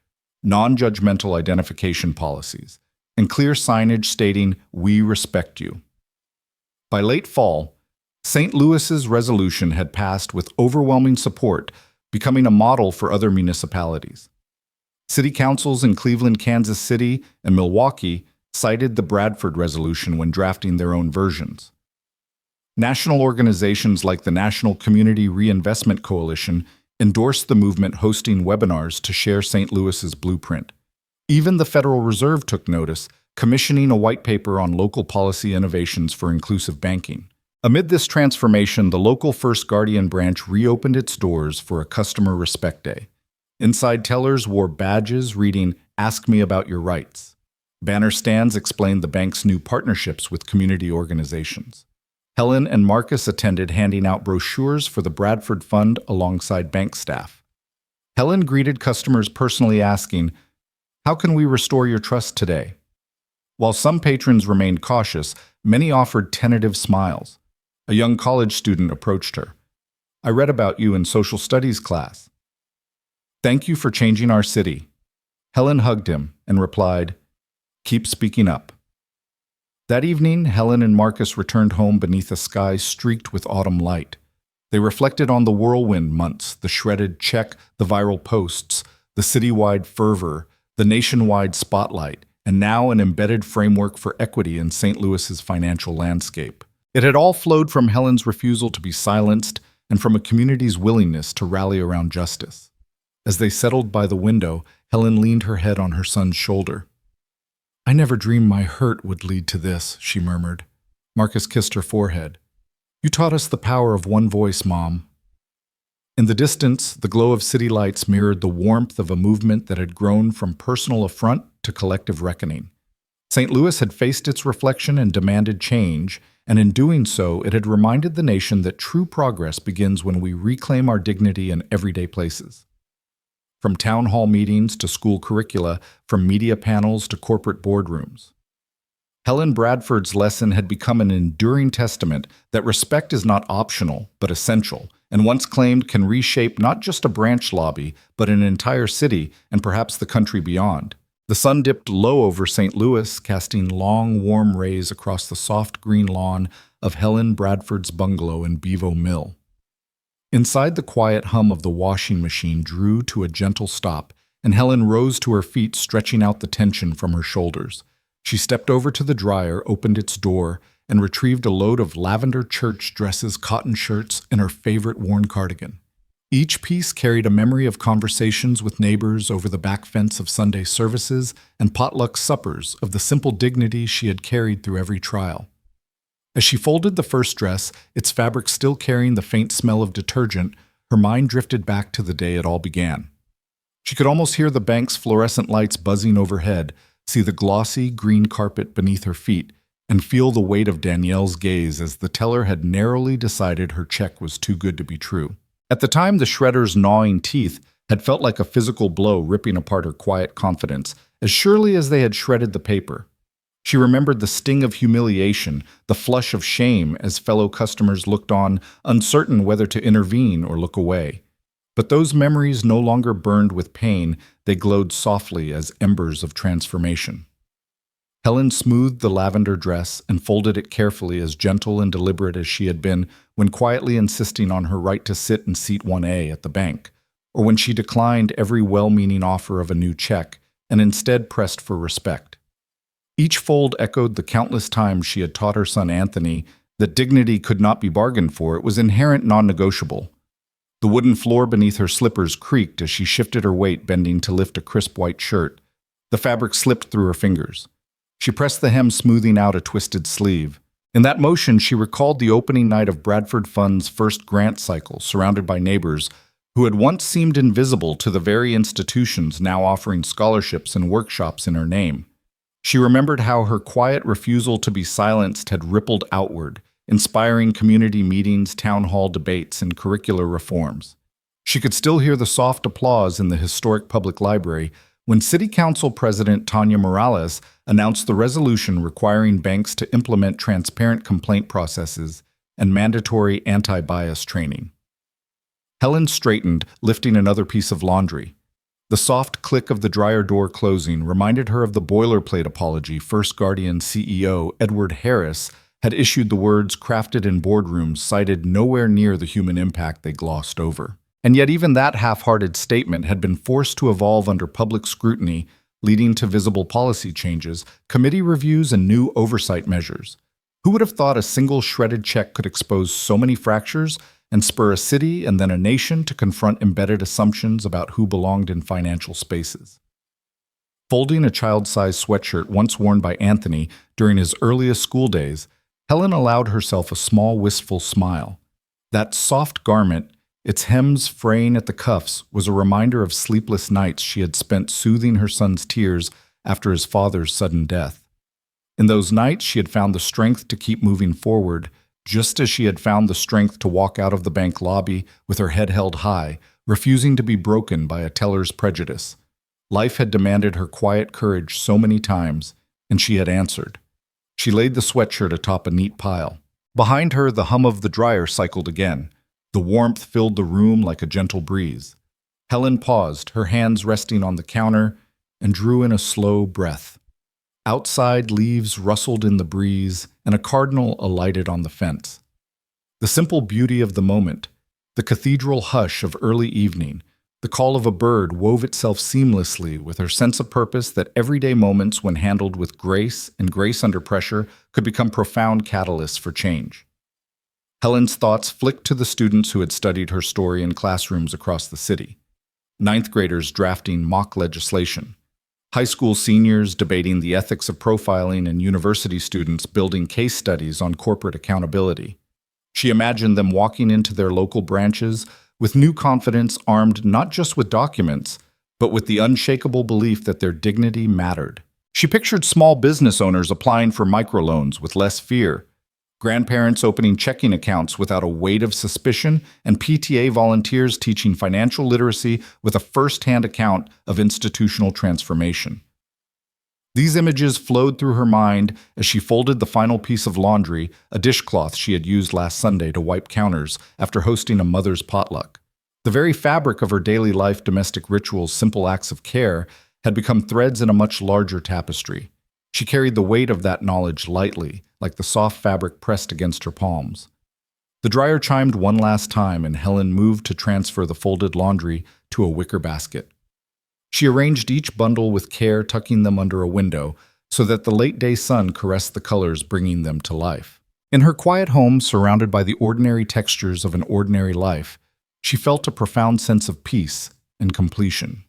non-judgmental identification policies, and clear signage stating, "We respect you." By late fall, St. Louis's resolution had passed with overwhelming support, becoming a model for other municipalities. City councils in Cleveland, Kansas City, and Milwaukee cited the Bradford resolution when drafting their own versions. National organizations like the National Community Reinvestment Coalition endorsed the movement, hosting webinars to share St. Louis's blueprint. Even the Federal Reserve took notice, commissioning a white paper on local policy innovations for inclusive banking. Amid this transformation, the local First Guardian branch reopened its doors for a Customer Respect Day. Inside, tellers wore badges reading, "Ask me about your rights." Banner stands explained the bank's new partnerships with community organizations. Helen and Marcus attended, handing out brochures for the Bradford Fund alongside bank staff. Helen greeted customers personally, asking, "How can we restore your trust today?" While some patrons remained cautious, many offered tentative smiles. A young college student approached her. "I read about you in social studies class. Thank you for changing our city." Helen hugged him and replied, "Keep speaking up." That evening, Helen and Marcus returned home beneath a sky streaked with autumn light. They reflected on the whirlwind months, the shredded check, the viral posts, the citywide fervor, the nationwide spotlight, and now an embedded framework for equity in St. Louis's financial landscape. It had all flowed from Helen's refusal to be silenced and from a community's willingness to rally around justice. As they settled by the window, Helen leaned her head on her son's shoulder. "I never dreamed my hurt would lead to this," she murmured. Marcus kissed her forehead. "You taught us the power of one voice, Mom." In the distance, the glow of city lights mirrored the warmth of a movement that had grown from personal affront to collective reckoning. St. Louis had faced its reflection and demanded change, and in doing so, it had reminded the nation that true progress begins when we reclaim our dignity in everyday places. From town hall meetings to school curricula, from media panels to corporate boardrooms. Helen Bradford's lesson had become an enduring testament that respect is not optional, but essential, and once claimed can reshape not just a branch lobby, but an entire city and perhaps the country beyond. The sun dipped low over St. Louis, casting long, warm rays across the soft green lawn of Helen Bradford's bungalow in Bevo Mill. Inside, the quiet hum of the washing machine drew to a gentle stop, and Helen rose to her feet, stretching out the tension from her shoulders. She stepped over to the dryer, opened its door, and retrieved a load of lavender church dresses, cotton shirts, and her favorite worn cardigan. Each piece carried a memory of conversations with neighbors over the back fence of Sunday services and potluck suppers, of the simple dignity she had carried through every trial. As she folded the first dress, its fabric still carrying the faint smell of detergent, her mind drifted back to the day it all began. She could almost hear the bank's fluorescent lights buzzing overhead, see the glossy green carpet beneath her feet, and feel the weight of Danielle's gaze as the teller had narrowly decided her check was too good to be true. At the time, the shredder's gnawing teeth had felt like a physical blow ripping apart her quiet confidence, as surely as they had shredded the paper. She remembered the sting of humiliation, the flush of shame as fellow customers looked on, uncertain whether to intervene or look away. But those memories no longer burned with pain, they glowed softly as embers of transformation. Helen smoothed the lavender dress and folded it carefully, as gentle and deliberate as she had been when quietly insisting on her right to sit in seat 1A at the bank, or when she declined every well-meaning offer of a new check and instead pressed for respect. Each fold echoed the countless times she had taught her son Anthony that dignity could not be bargained for. It was inherent, non-negotiable. The wooden floor beneath her slippers creaked as she shifted her weight, bending to lift a crisp white shirt. The fabric slipped through her fingers. She pressed the hem, smoothing out a twisted sleeve. In that motion, she recalled the opening night of Bradford Fund's first grant cycle, surrounded by neighbors who had once seemed invisible to the very institutions now offering scholarships and workshops in her name. She remembered how her quiet refusal to be silenced had rippled outward, inspiring community meetings, town hall debates, and curricular reforms. She could still hear the soft applause in the historic public library when City Council President Tanya Morales announced the resolution requiring banks to implement transparent complaint processes and mandatory anti-bias training. Helen straightened, lifting another piece of laundry. The soft click of the dryer door closing reminded her of the boilerplate apology First Guardian CEO Edward Harris had issued. The words, crafted in boardrooms, cited nowhere near the human impact they glossed over. And yet even that half-hearted statement had been forced to evolve under public scrutiny, leading to visible policy changes, committee reviews, and new oversight measures. Who would have thought a single shredded check could expose so many fractures and spur a city and then a nation to confront embedded assumptions about who belonged in financial spaces? Folding a child-sized sweatshirt once worn by Anthony during his earliest school days, Helen allowed herself a small, wistful smile. That soft garment, its hems fraying at the cuffs, was a reminder of sleepless nights she had spent soothing her son's tears after his father's sudden death. In those nights, she had found the strength to keep moving forward, just as she had found the strength to walk out of the bank lobby with her head held high, refusing to be broken by a teller's prejudice. Life had demanded her quiet courage so many times, and she had answered. She laid the sweatshirt atop a neat pile. Behind her, the hum of the dryer cycled again. The warmth filled the room like a gentle breeze. Helen paused, her hands resting on the counter, and drew in a slow breath. Outside, leaves rustled in the breeze, and a cardinal alighted on the fence. The simple beauty of the moment, the cathedral hush of early evening, the call of a bird wove itself seamlessly with her sense of purpose that everyday moments, when handled with grace and grace under pressure, could become profound catalysts for change. Helen's thoughts flicked to the students who had studied her story in classrooms across the city. Ninth graders drafting mock legislation. High school seniors debating the ethics of profiling, and university students building case studies on corporate accountability. She imagined them walking into their local branches with new confidence, armed not just with documents, but with the unshakable belief that their dignity mattered. She pictured small business owners applying for microloans with less fear, grandparents opening checking accounts without a weight of suspicion, and PTA volunteers teaching financial literacy with a first-hand account of institutional transformation. These images flowed through her mind as she folded the final piece of laundry, a dishcloth she had used last Sunday to wipe counters after hosting a mother's potluck. The very fabric of her daily life, domestic rituals, simple acts of care, had become threads in a much larger tapestry. She carried the weight of that knowledge lightly, like the soft fabric pressed against her palms. The dryer chimed one last time, and Helen moved to transfer the folded laundry to a wicker basket. She arranged each bundle with care, tucking them under a window so that the late-day sun caressed the colors, bringing them to life. In her quiet home, surrounded by the ordinary textures of an ordinary life, she felt a profound sense of peace and completion.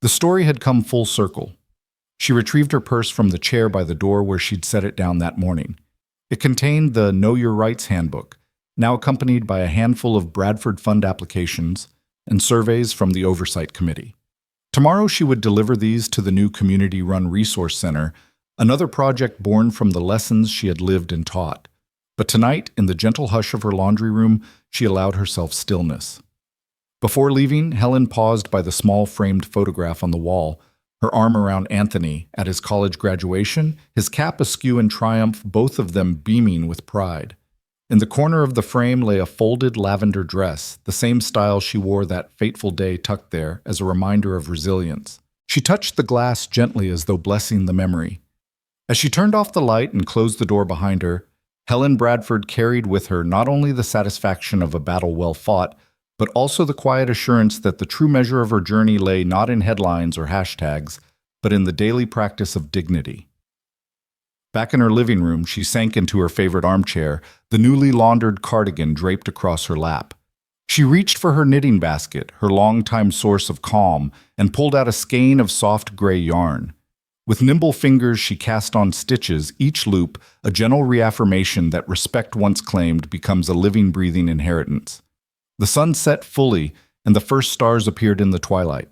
The story had come full circle. She retrieved her purse from the chair by the door where she'd set it down that morning. It contained the Know Your Rights handbook, now accompanied by a handful of Bradford Fund applications and surveys from the Oversight Committee. Tomorrow she would deliver these to the new community-run resource center, another project born from the lessons she had lived and taught. But tonight, in the gentle hush of her laundry room, she allowed herself stillness. Before leaving, Helen paused by the small framed photograph on the wall, her arm around Anthony at his college graduation, his cap askew in triumph, both of them beaming with pride. In the corner of the frame lay a folded lavender dress, the same style she wore that fateful day, tucked there as a reminder of resilience. She touched the glass gently as though blessing the memory. As she turned off the light and closed the door behind her, Helen Bradford carried with her not only the satisfaction of a battle well fought, but also the quiet assurance that the true measure of her journey lay not in headlines or hashtags, but in the daily practice of dignity. Back in her living room, she sank into her favorite armchair, the newly laundered cardigan draped across her lap. She reached for her knitting basket, her longtime source of calm, and pulled out a skein of soft gray yarn. With nimble fingers, she cast on stitches, each loop a gentle reaffirmation that respect once claimed becomes a living, breathing inheritance. The sun set fully, and the first stars appeared in the twilight.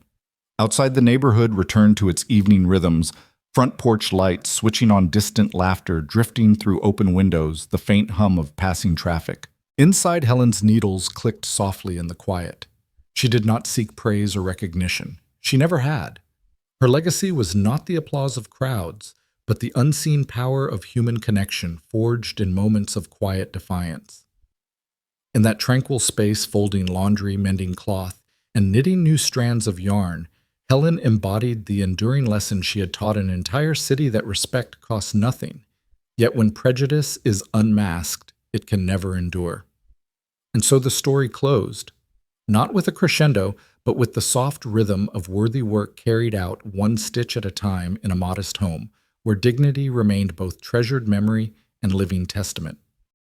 Outside the neighborhood returned to its evening rhythms, front porch lights switching on distant laughter drifting through open windows, the faint hum of passing traffic. Inside, Helen's needles clicked softly in the quiet. She did not seek praise or recognition. She never had. Her legacy was not the applause of crowds, but the unseen power of human connection forged in moments of quiet defiance. In that tranquil space, folding laundry, mending cloth, and knitting new strands of yarn, Helen embodied the enduring lesson she had taught an entire city that respect costs nothing. Yet when prejudice is unmasked, it can never endure. And so the story closed, not with a crescendo, but with the soft rhythm of worthy work carried out one stitch at a time in a modest home, where dignity remained both treasured memory and living testament.